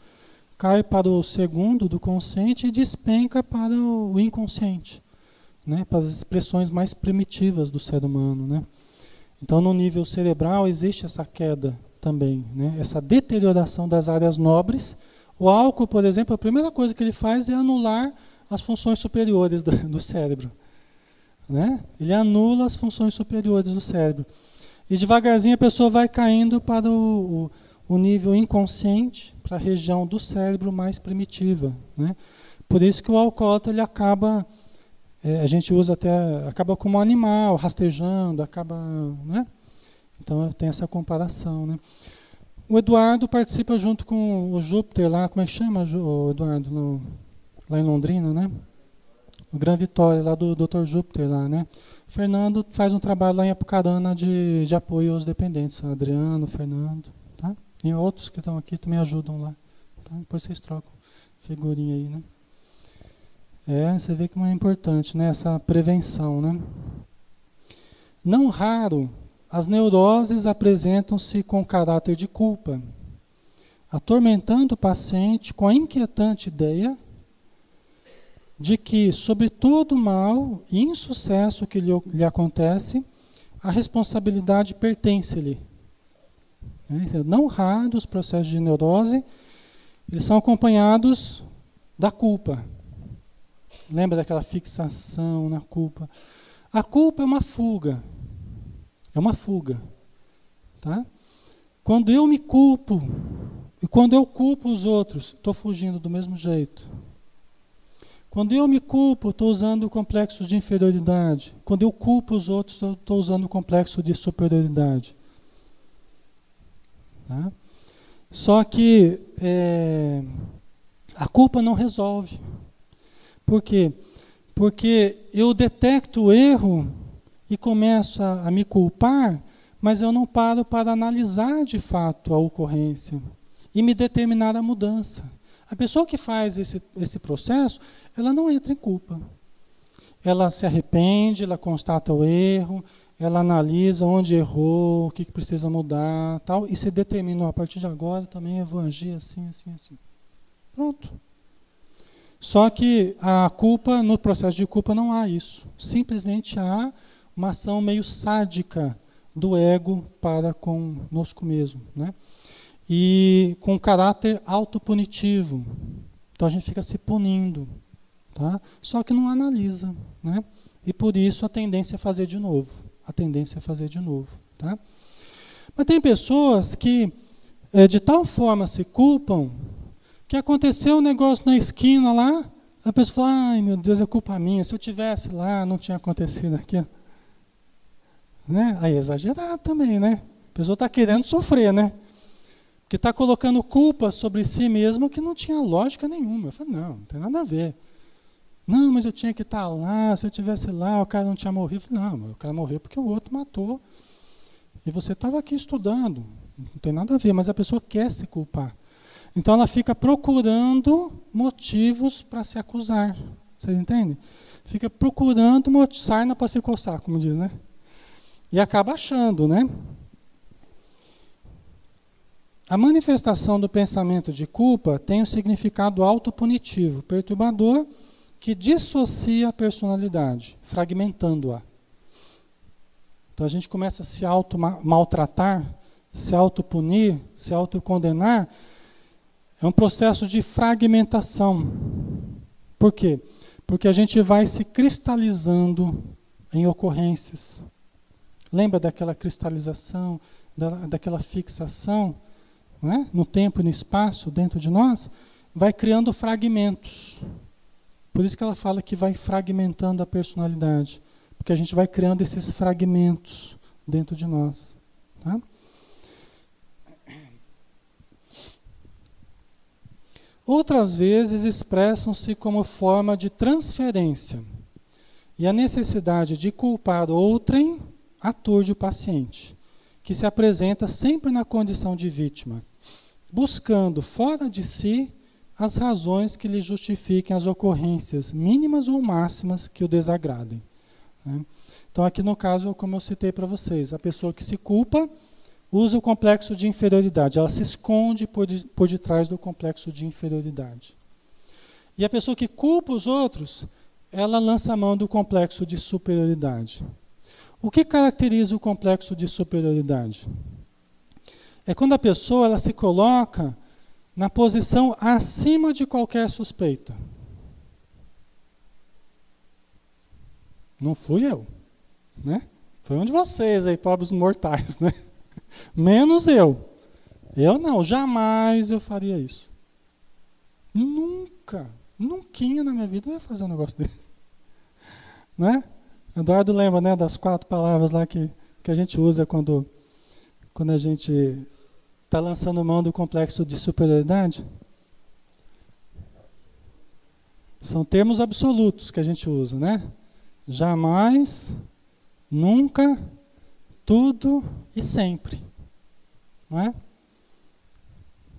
[SPEAKER 1] cai para o segundo do consciente e despenca para o inconsciente, né? Para as expressões mais primitivas do ser humano, né? Então, no nível cerebral existe essa queda também, né? Essa deterioração das áreas nobres. O álcool, por exemplo, a primeira coisa que ele faz é anular as funções superiores do cérebro, né? Ele anula as funções superiores do cérebro. E devagarzinho a pessoa vai caindo para o nível inconsciente, para a região do cérebro mais primitiva, né? Por isso que o alcoólatra ele acaba, a gente usa até, acaba como um animal, rastejando, acaba, né? Então tem essa comparação, né? O Eduardo participa junto com o Júpiter lá, como é que chama o Eduardo? Lá em Londrina, né? O Gran Vitória, lá do Dr. Júpiter lá, né? Fernando faz um trabalho lá em Apucarana de apoio aos dependentes. Adriano, Fernando, tá? E outros que estão aqui também ajudam lá. Tá? Depois vocês trocam figurinha aí, né? Você vê como é importante, né? Essa prevenção, né? Não raro, as neuroses apresentam-se com caráter de culpa, atormentando o paciente com a inquietante ideia de que, sobre todo mal e insucesso que lhe acontece, a responsabilidade pertence-lhe. Não raro, os processos de neurose, eles são acompanhados da culpa. Lembra daquela fixação na culpa? A culpa é uma fuga. É uma fuga. Tá? Quando eu me culpo, e quando eu culpo os outros, estou fugindo do mesmo jeito. Quando eu me culpo, estou usando o complexo de inferioridade. Quando eu culpo os outros, estou usando o complexo de superioridade. Tá? Só que a culpa não resolve. Por quê? Porque eu detecto o erro e começo a me culpar, mas eu não paro para analisar de fato a ocorrência e me determinar a mudança. A pessoa que faz esse processo, ela não entra em culpa. Ela se arrepende, ela constata o erro, ela analisa onde errou, o que precisa mudar, tal, e se determina, a partir de agora também eu vou agir assim, assim, assim. Pronto. Só que a culpa, no processo de culpa não há isso. Simplesmente há uma ação meio sádica do ego para conosco mesmo, né? E com caráter autopunitivo. Então a gente fica se punindo, tá? Só que não analisa, né? E por isso a tendência é fazer de novo. A tendência é fazer de novo, tá? Mas tem pessoas que de tal forma se culpam que aconteceu um negócio na esquina lá, a pessoa fala, ai meu Deus, é culpa minha, se eu tivesse lá não tinha acontecido aquilo. Né? Aí é exagerado também, né? A pessoa está querendo sofrer, né? Porque está colocando culpa sobre si mesmo que não tinha lógica nenhuma. Eu falo, não tem nada a ver. Não, mas eu tinha que estar lá, se eu estivesse lá, o cara não tinha morrido. Eu falei, não, o cara morreu porque o outro matou. E você estava aqui estudando. Não tem nada a ver, mas a pessoa quer se culpar. Então ela fica procurando motivos para se acusar. Vocês entendem? Fica procurando sarna para se coçar, como diz, né? E acaba achando, né? A manifestação do pensamento de culpa tem um significado autopunitivo, perturbador, que dissocia a personalidade, fragmentando-a. Então a gente começa a se auto-maltratar, se auto-punir, se auto-condenar. É um processo de fragmentação. Por quê? Porque a gente vai se cristalizando em ocorrências. Lembra daquela cristalização, daquela fixação, né? No tempo e no espaço dentro de nós? Vai criando fragmentos. Por isso que ela fala que vai fragmentando a personalidade. Porque a gente vai criando esses fragmentos dentro de nós. Tá? Outras vezes expressam-se como forma de transferência. E a necessidade de culpar outrem aturde o paciente, que se apresenta sempre na condição de vítima, buscando fora de si as razões que lhe justifiquem as ocorrências mínimas ou máximas que o desagradem. Né? Então aqui no caso, como eu citei para vocês, a pessoa que se culpa usa o complexo de inferioridade, ela se esconde por detrás do complexo de inferioridade. E a pessoa que culpa os outros, ela lança a mão do complexo de superioridade. O que caracteriza o complexo de superioridade? É quando a pessoa ela se coloca na posição acima de qualquer suspeita. Não fui eu, né? Foi um de vocês aí, pobres mortais, né? Menos eu. Eu não, jamais eu faria isso. Nunca, nunca na minha vida eu ia fazer um negócio desse. Né? Eduardo lembra, né, das 4 palavras lá que a gente usa quando a gente está lançando mão do complexo de superioridade? São termos absolutos que a gente usa, né? Jamais, Nunca, tudo e sempre. Não é?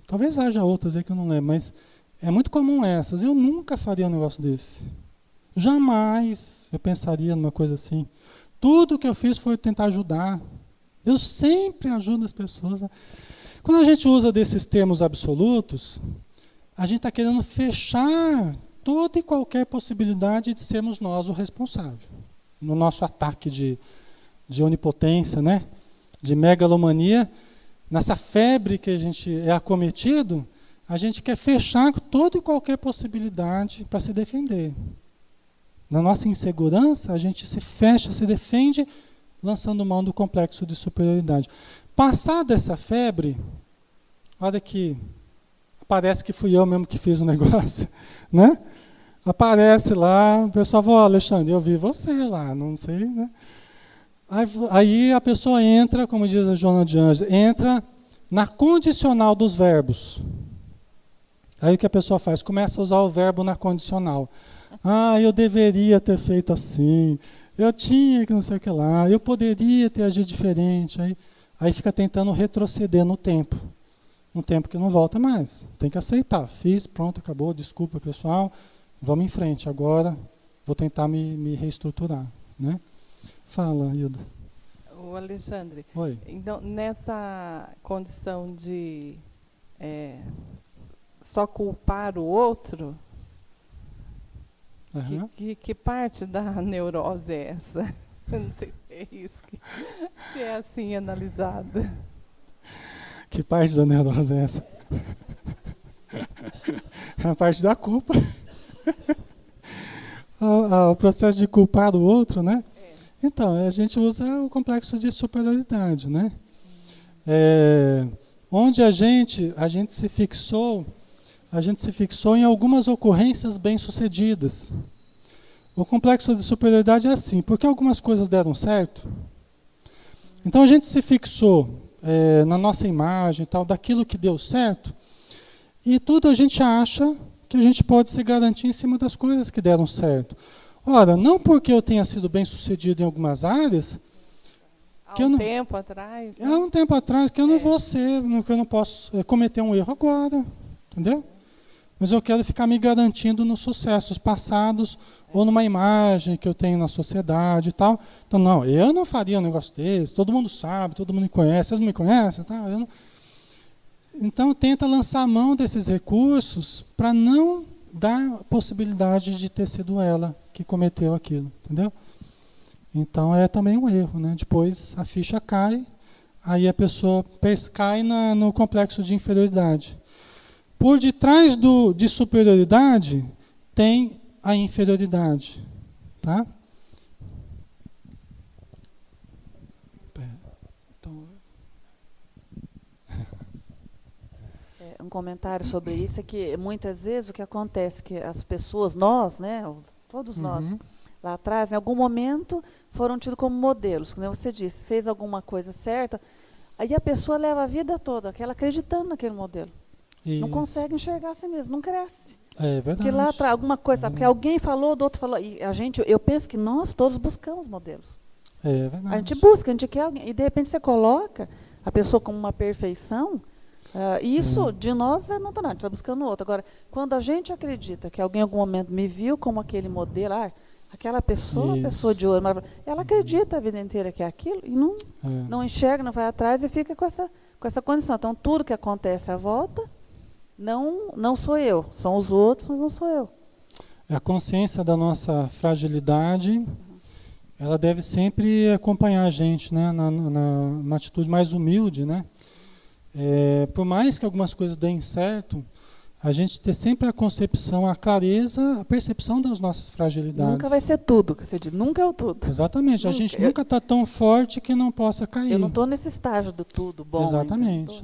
[SPEAKER 1] Talvez haja outras aí que eu não lembro, mas é muito comum essas. Eu nunca faria um negócio desse. Jamais eu pensaria numa coisa assim. Tudo que eu fiz foi tentar ajudar. Eu sempre ajudo as pessoas. Quando a gente usa desses termos absolutos, a gente está querendo fechar toda e qualquer possibilidade de sermos nós o responsável. No nosso ataque de onipotência, né? De megalomania, nessa febre que a gente é acometido, a gente quer fechar toda e qualquer possibilidade para se defender. Na nossa insegurança, a gente se fecha, se defende, lançando mão do complexo de superioridade. Passada essa febre, olha que parece que fui eu mesmo que fiz o negócio, né? Aparece lá, o pessoal fala, Alexandre, eu vi você lá, não sei, né? Aí a pessoa entra, como diz a Joana de Anjos, entra na condicional dos verbos. Aí o que a pessoa faz? Começa a usar o verbo na condicional. Eu deveria ter feito assim, eu tinha que não sei o que lá, eu poderia ter agido diferente. Aí fica tentando retroceder no tempo. Um tempo que não volta mais. Tem que aceitar. Fiz, pronto, acabou, desculpa pessoal, vamos em frente. Agora vou tentar me reestruturar. Né? Fala, Hilda.
[SPEAKER 6] O Alexandre,
[SPEAKER 1] Oi.
[SPEAKER 6] então, nessa condição de só culpar o outro,
[SPEAKER 1] Uhum.
[SPEAKER 6] que parte da neurose é essa? Eu não sei se é isso, se é assim analisado.
[SPEAKER 1] Que parte da neurose é essa? A parte da culpa. O processo de culpar o outro, né? Então, a gente usa o complexo de superioridade, né? Onde a gente se fixou em algumas ocorrências bem-sucedidas. O complexo de superioridade é assim, porque algumas coisas deram certo. Então a gente se fixou na nossa imagem, tal, daquilo que deu certo, e tudo a gente acha que a gente pode se garantir em cima das coisas que deram certo. Ora, não porque eu tenha sido bem-sucedido em algumas áreas,
[SPEAKER 6] Há um tempo atrás, né?
[SPEAKER 1] Há um tempo atrás que eu não vou ser, que eu não posso cometer um erro agora, entendeu? Mas eu quero ficar me garantindo nos sucessos passados ou numa imagem que eu tenho na sociedade e tal. Então, não, eu não faria um negócio desse, todo mundo sabe, todo mundo me conhece, vocês me conhecem? Tá? Então, tenta lançar a mão desses recursos para não dar a possibilidade de ter sido ela que cometeu aquilo, entendeu? Então, é também um erro, né? Depois a ficha cai, aí a pessoa cai no complexo de inferioridade. Por detrás de superioridade, tem a inferioridade. Tá? Então,
[SPEAKER 7] um comentário sobre isso é que muitas vezes o que acontece é que as pessoas, nós, né, todos nós, lá atrás, em algum momento, foram tidos como modelos. Como você disse, fez alguma coisa certa, aí a pessoa leva a vida toda, ela acreditando naquele modelo.
[SPEAKER 1] isso.
[SPEAKER 7] Não consegue enxergar a si mesmo, não cresce.
[SPEAKER 1] É verdade.
[SPEAKER 7] Porque lá atrás, alguma coisa, porque alguém falou, do outro falou. E eu penso que nós todos buscamos modelos.
[SPEAKER 1] É verdade.
[SPEAKER 7] A gente busca, a gente quer alguém. E de repente você coloca a pessoa como uma perfeição, e isso de nós é natural, a gente está buscando outro. Agora, quando a gente acredita que alguém em algum momento me viu como aquele modelo, aquela pessoa,
[SPEAKER 1] Isso.
[SPEAKER 7] pessoa de ouro, ela acredita a vida inteira que é aquilo e não enxerga, não vai atrás e fica com essa condição. Então, tudo que acontece à volta, não sou eu, são os outros, mas não sou eu.
[SPEAKER 1] A consciência da nossa fragilidade, ela deve sempre acompanhar a gente, né, na atitude mais humilde, né? Por mais que algumas coisas deem certo, a gente ter sempre a concepção, a clareza, a percepção das nossas fragilidades.
[SPEAKER 7] Nunca vai ser tudo, que você diz, nunca é o tudo.
[SPEAKER 1] Exatamente, a gente nunca está tão forte que não possa cair.
[SPEAKER 7] Eu não estou nesse estágio do tudo bom.
[SPEAKER 1] Exatamente,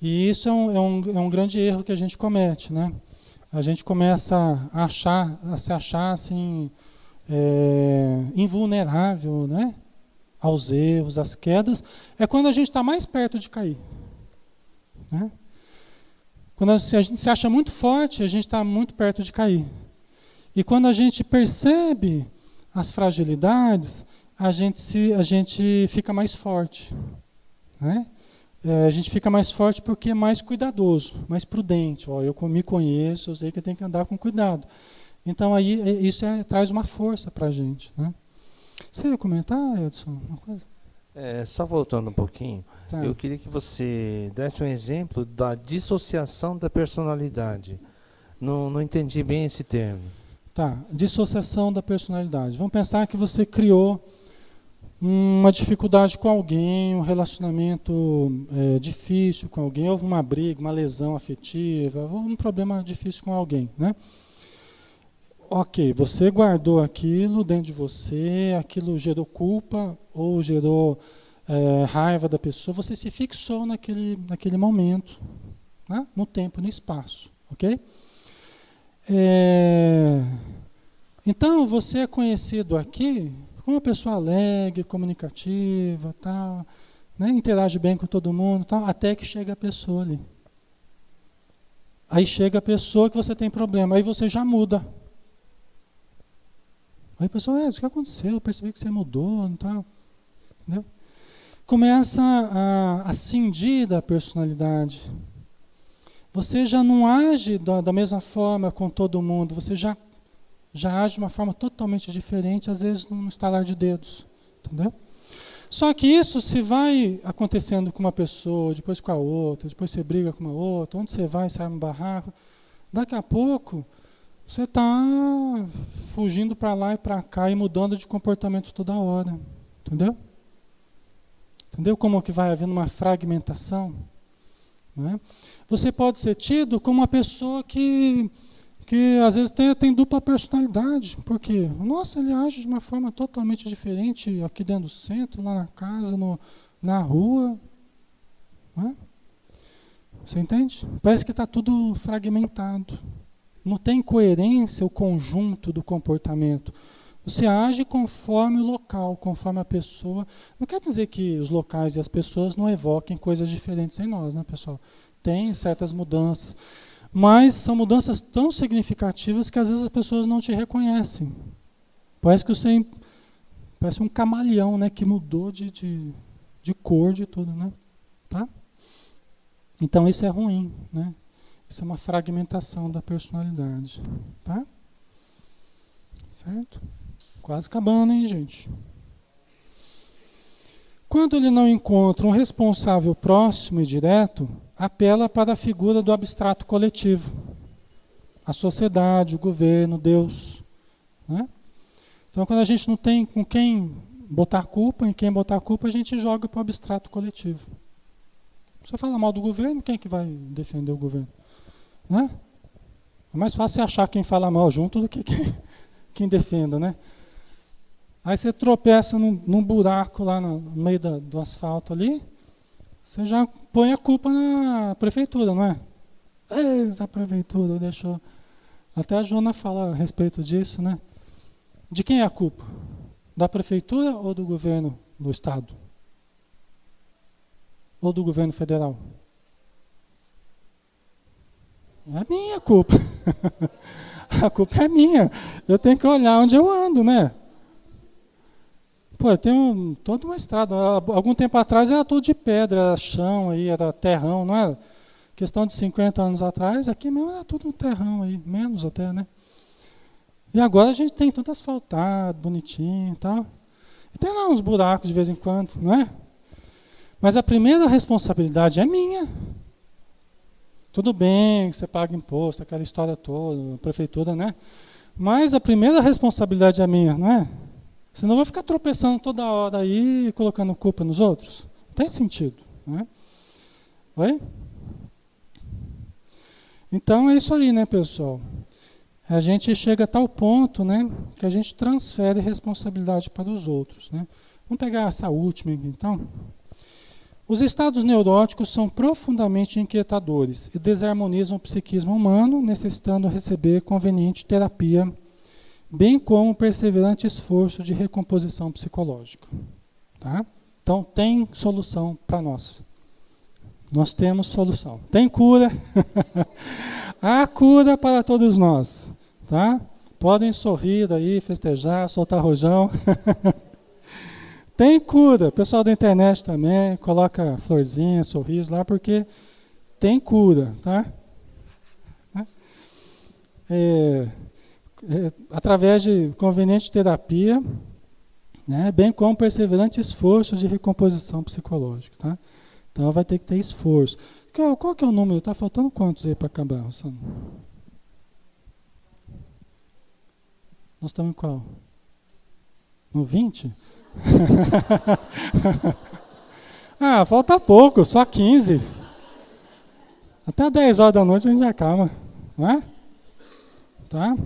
[SPEAKER 1] E isso é um grande erro que a gente comete, né? A gente começa a se achar assim, invulnerável, né? Aos erros, às quedas. É quando a gente está mais perto de cair. Né? Quando a gente se acha muito forte, a gente está muito perto de cair. E quando a gente percebe as fragilidades, a gente fica mais forte, né? A gente fica mais forte porque é mais cuidadoso, mais prudente. Ó, eu me conheço, eu sei que eu tenho que andar com cuidado. Então aí isso traz uma força para a gente, né? Você ia comentar, Edson, uma coisa?
[SPEAKER 8] Só voltando um pouquinho,
[SPEAKER 1] Tá.
[SPEAKER 8] eu queria que você desse um exemplo da dissociação da personalidade. Não entendi bem esse termo.
[SPEAKER 1] Tá, dissociação da personalidade. Vamos pensar que você criou uma dificuldade com alguém, um relacionamento difícil com alguém, houve uma briga, uma lesão afetiva, um problema difícil com alguém, né? Ok, você guardou aquilo dentro de você, aquilo gerou culpa ou gerou raiva da pessoa, você se fixou naquele momento, né? No tempo, no espaço, ok? Então, você é conhecido aqui como uma pessoa alegre, comunicativa, tal, né? Interage bem com todo mundo, tal, até que chega a pessoa ali. Aí chega a pessoa que você tem problema, aí você já muda. Aí a pessoa, o que aconteceu? Eu percebi que você mudou, tal, entendeu? Começa a cindir da personalidade. Você já não age da mesma forma com todo mundo, você já age de uma forma totalmente diferente, às vezes num estalar de dedos, entendeu? Só que isso se vai acontecendo com uma pessoa, depois com a outra, depois você briga com uma outra, onde você vai, sai no barraco, daqui a pouco você está fugindo para lá e para cá e mudando de comportamento toda hora, entendeu? Entendeu como que vai havendo uma fragmentação? Né? Você pode ser tido como uma pessoa que às vezes tem dupla personalidade, porque, nossa, ele age de uma forma totalmente diferente aqui dentro do centro, lá na casa, na rua. Né? Você entende? Parece que está tudo fragmentado. Não tem coerência o conjunto do comportamento. Você age conforme o local, conforme a pessoa. Não quer dizer que os locais e as pessoas não evoquem coisas diferentes em nós, né, pessoal? Tem certas mudanças. Mas são mudanças tão significativas que às vezes as pessoas não te reconhecem. Parece que você parece um camaleão, né, que mudou de cor, de tudo, né? Tá? Então isso é ruim, né? Isso é uma fragmentação da personalidade, tá? Certo? Quase acabando, hein, gente? Quando ele não encontra um responsável próximo e direto, apela para a figura do abstrato coletivo. A sociedade, o governo, Deus. Né? Então, quando a gente não tem com quem botar culpa, em quem botar culpa, a gente joga para o abstrato coletivo. Se você fala mal do governo, quem é que vai defender o governo? Né? É mais fácil você achar quem fala mal junto do que quem defenda, né? Aí você tropeça num buraco lá no meio do asfalto ali, você já põe a culpa na prefeitura, não é? Essa prefeitura deixou... Até a Joana fala a respeito disso, né? De quem é a culpa? Da prefeitura ou do governo do estado? Ou do governo federal? É minha culpa. A culpa é minha. Eu tenho que olhar onde eu ando, né? Pô, tem toda uma estrada. Algum tempo atrás era tudo de pedra, era chão aí, era terrão, não era? Questão de 50 anos atrás, aqui mesmo era tudo terrão aí, menos até, né? E agora a gente tem tudo asfaltado, bonitinho e tal. E tem lá uns buracos de vez em quando, não é? Mas a primeira responsabilidade é minha. Tudo bem, você paga imposto, aquela história toda, a prefeitura, né? Mas a primeira responsabilidade é minha, não é? Senão eu vou ficar tropeçando toda hora aí e colocando culpa nos outros. Não tem sentido, né? Oi? Então é isso aí, né, pessoal? A gente chega a tal ponto, né, que a gente transfere responsabilidade para os outros, né? Vamos pegar essa última aqui, então. Os estados neuróticos são profundamente inquietadores e desarmonizam o psiquismo humano, necessitando receber conveniente terapia, bem como um perseverante esforço de recomposição psicológica. Tá? Então, tem solução para nós. Nós temos solução. Tem cura. Há cura para todos nós. Tá? Podem sorrir aí, festejar, soltar rojão. Tem cura. O pessoal da internet também coloca florzinha, sorriso lá, porque tem cura, tá? Através de conveniente terapia, né, bem como perseverante esforço de recomposição psicológica, tá? Então vai ter que ter esforço. Qual que é o número? Está faltando quantos aí para acabar, Rossano? Nós estamos em qual? No 20? Falta pouco, só 15. Até 10 horas da noite a gente já acaba, não é? Tá?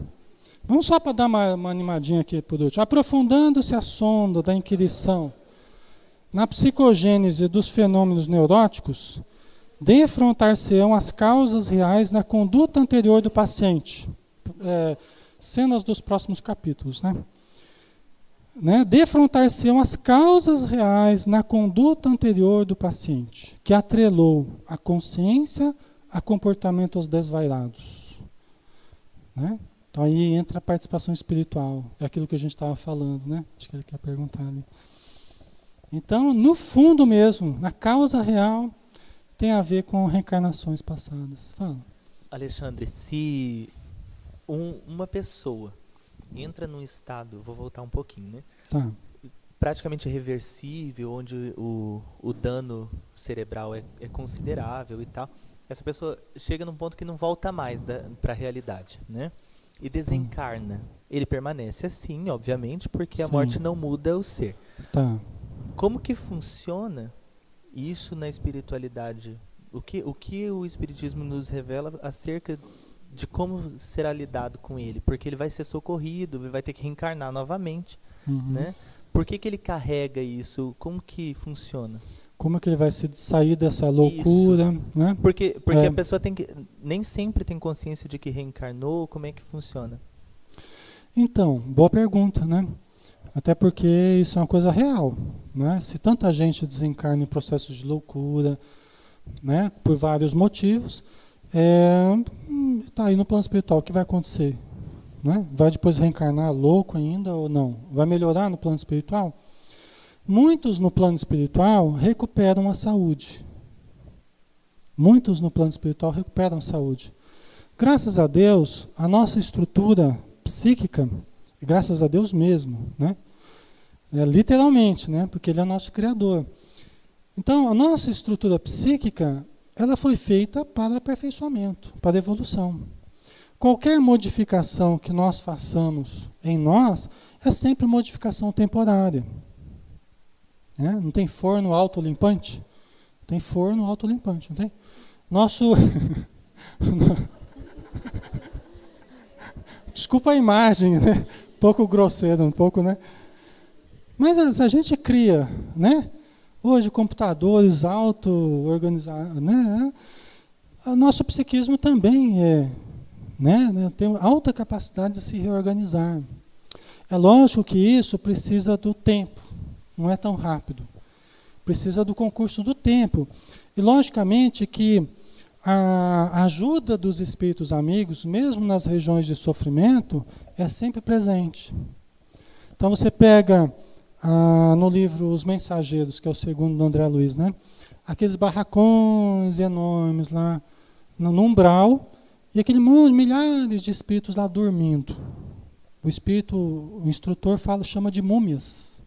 [SPEAKER 1] Vamos só para dar uma animadinha aqui por último. Aprofundando-se a sonda da inquirição na psicogênese dos fenômenos neuróticos, defrontar-se-ão as causas reais na conduta anterior do paciente. Cenas dos próximos capítulos, né? Defrontar-se-ão as causas reais na conduta anterior do paciente, que atrelou a consciência a comportamentos desvairados. Né? Então aí entra a participação espiritual, é aquilo que a gente estava falando, né? Acho que ele quer perguntar ali. Então, no fundo mesmo, na causa real, tem a ver com reencarnações passadas. Fala.
[SPEAKER 9] Alexandre, se uma pessoa entra num estado, vou voltar um pouquinho, né?
[SPEAKER 1] Tá.
[SPEAKER 9] Praticamente reversível, onde o dano cerebral é considerável e tal, essa pessoa chega num ponto que não volta mais para a realidade, né? E desencarna. Ele permanece assim, obviamente, porque a morte não muda o ser.
[SPEAKER 1] Tá.
[SPEAKER 9] Como que funciona isso na espiritualidade? O que o Espiritismo nos revela acerca de como será lidado com ele? Porque ele vai ser socorrido, ele vai ter que reencarnar novamente, né? Por que ele carrega isso? Como que funciona?
[SPEAKER 1] Como é que ele vai sair dessa loucura? Né?
[SPEAKER 9] Porque a pessoa nem sempre tem consciência de que reencarnou. Como é que funciona?
[SPEAKER 1] Então, boa pergunta, né? Até porque isso é uma coisa real, né? Se tanta gente desencarna em processos de loucura, né? Por vários motivos, tá aí no plano espiritual, o que vai acontecer? Né? Vai depois reencarnar louco ainda ou não? Vai melhorar no plano espiritual? Muitos no plano espiritual recuperam a saúde. Muitos no plano espiritual recuperam a saúde. Graças a Deus, a nossa estrutura psíquica, graças a Deus mesmo, né? Literalmente, né? Porque Ele é nosso Criador. Então, a nossa estrutura psíquica, ela foi feita para aperfeiçoamento, para evolução. Qualquer modificação que nós façamos em nós é sempre modificação temporária. Não tem forno autolimpante? Tem forno autolimpante, não tem? Nosso... Desculpa a imagem, né? Um pouco grosseiro, um pouco, né? Mas a gente cria, né? Hoje, computadores auto-organizados, né? O nosso psiquismo também tem alta capacidade de se reorganizar. É lógico que isso precisa do tempo, não é tão rápido. Precisa do concurso do tempo. E, logicamente, que a ajuda dos espíritos amigos, mesmo nas regiões de sofrimento, é sempre presente. Então, você pega no livro Os Mensageiros, que é o segundo do André Luiz, né? Aqueles barracões enormes lá no umbral, e aquele milhares de espíritos lá dormindo. O instrutor chama de múmias.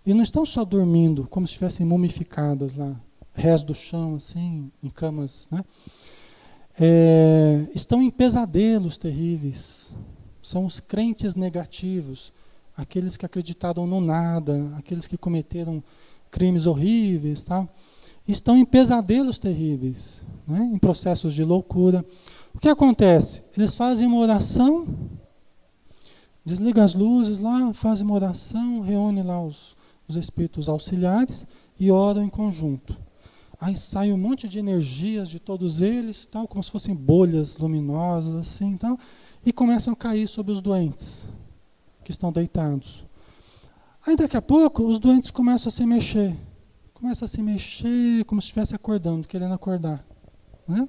[SPEAKER 1] E não estão só dormindo, como se estivessem mumificadas lá, rés do chão, assim, em camas, né? Estão em pesadelos terríveis. São os crentes negativos, aqueles que acreditaram no nada, aqueles que cometeram crimes horríveis, tá? Estão em pesadelos terríveis, né? Em processos de loucura. O que acontece? Eles fazem uma oração, desligam as luzes lá, fazem uma oração, reúnem lá os espíritos auxiliares e oram em conjunto. Aí sai um monte de energias de todos eles, tal, como se fossem bolhas luminosas, assim, tal, e começam a cair sobre os doentes que estão deitados. Aí daqui a pouco os doentes começam a se mexer. Começam a se mexer como se estivesse acordando, querendo acordar. Né?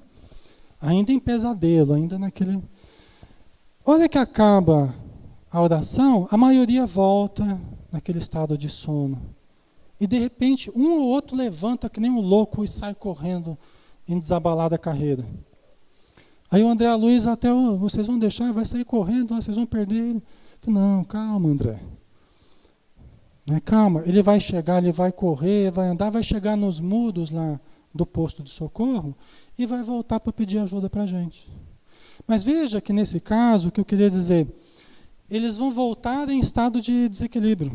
[SPEAKER 1] Ainda em pesadelo, ainda naquele... Hora que acaba a oração, a maioria volta naquele estado de sono. E de repente, um ou outro levanta que nem um louco e sai correndo em desabalada carreira. Aí o André Luiz até, vocês vão deixar, vai sair correndo, vocês vão perder ele. Não, calma, André. Calma, ele vai chegar, ele vai correr, vai andar, vai chegar nos muros lá do posto de socorro e vai voltar para pedir ajuda para a gente. Mas veja que nesse caso, o que eu queria dizer, eles vão voltar em estado de desequilíbrio.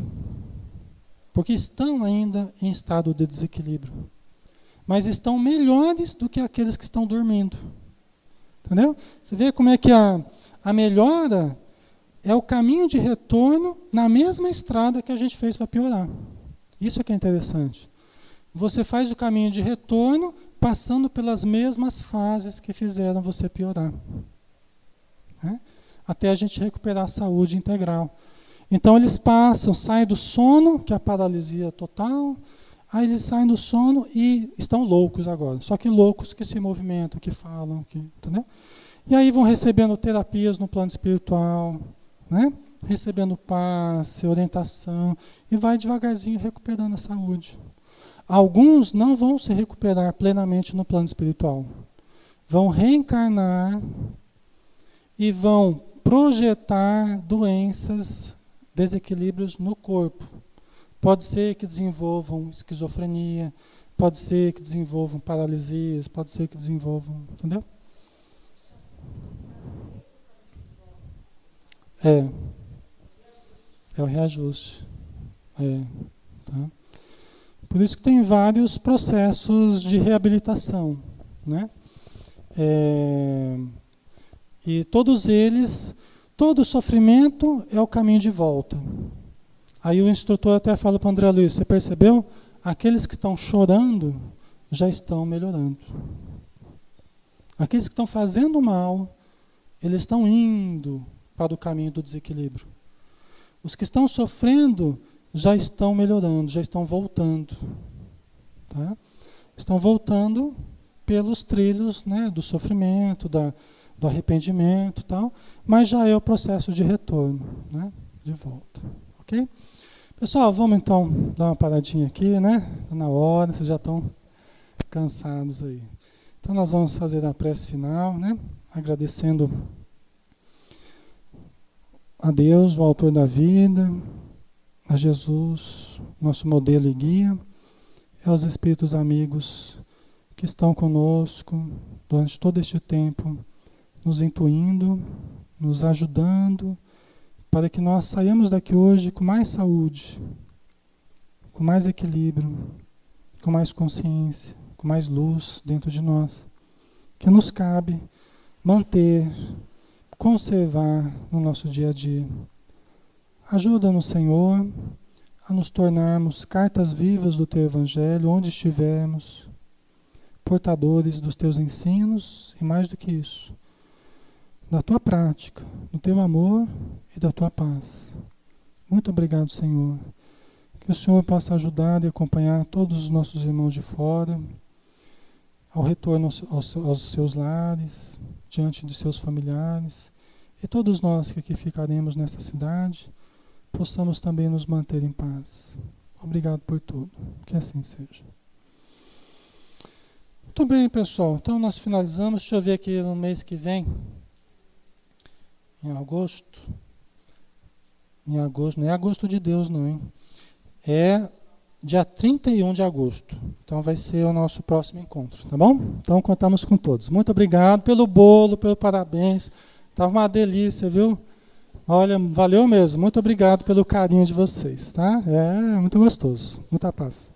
[SPEAKER 1] Porque estão ainda em estado de desequilíbrio. Mas estão melhores do que aqueles que estão dormindo. Entendeu? Você vê como é que a melhora é o caminho de retorno na mesma estrada que a gente fez para piorar. Isso é que é interessante. Você faz o caminho de retorno passando pelas mesmas fases que fizeram você piorar. Até a gente recuperar a saúde integral. Então eles passam, saem do sono, que é a paralisia total, aí eles saem do sono e estão loucos agora. Só que loucos que se movimentam, que falam, entendeu? E aí vão recebendo terapias no plano espiritual, recebendo passe, orientação, e vai devagarzinho recuperando a saúde. Alguns não vão se recuperar plenamente no plano espiritual. Vão reencarnar e vão projetar doenças, desequilíbrios no corpo. Pode ser que desenvolvam esquizofrenia, pode ser que desenvolvam paralisias, pode ser que desenvolvam, entendeu? É o reajuste. Tá? Por isso que tem vários processos de reabilitação, e todos eles, todo sofrimento é o caminho de volta. Aí o instrutor até fala para o André Luiz, você percebeu? Aqueles que estão chorando já estão melhorando. Aqueles que estão fazendo mal, eles estão indo para o caminho do desequilíbrio. Os que estão sofrendo já estão melhorando, já estão voltando. Tá? Estão voltando pelos trilhos do sofrimento, do arrependimento, tal, mas já é o processo de retorno, de volta. Ok? Pessoal, vamos então dar uma paradinha aqui, Está na hora, vocês já estão cansados aí. Então nós vamos fazer a prece final, agradecendo a Deus, o autor da vida, a Jesus, nosso modelo e guia, e aos espíritos amigos que estão conosco durante todo este tempo, nos intuindo, nos ajudando, para que nós saiamos daqui hoje com mais saúde, com mais equilíbrio, com mais consciência, com mais luz dentro de nós, que nos cabe manter, conservar no nosso dia a dia. Ajuda-nos, Senhor, a nos tornarmos cartas vivas do Teu Evangelho, onde estivermos, portadores dos Teus ensinos e, mais do que isso, da Tua prática, do Teu amor e da Tua paz. Muito obrigado, Senhor. Que o Senhor possa ajudar e acompanhar todos os nossos irmãos de fora, ao retorno aos seus lares, diante de seus familiares, e todos nós que aqui ficaremos nessa cidade, possamos também nos manter em paz. Obrigado por tudo. Que assim seja. Muito bem, pessoal. Então nós finalizamos. Deixa eu ver aqui no mês que vem, em agosto. Em agosto, não é agosto de Deus não, hein? É dia 31 de agosto. Então vai ser o nosso próximo encontro, tá bom? Então contamos com todos. Muito obrigado pelo bolo, pelo parabéns. Estava uma delícia, viu? Olha, valeu mesmo. Muito obrigado pelo carinho de vocês, tá? É muito gostoso. Muita paz.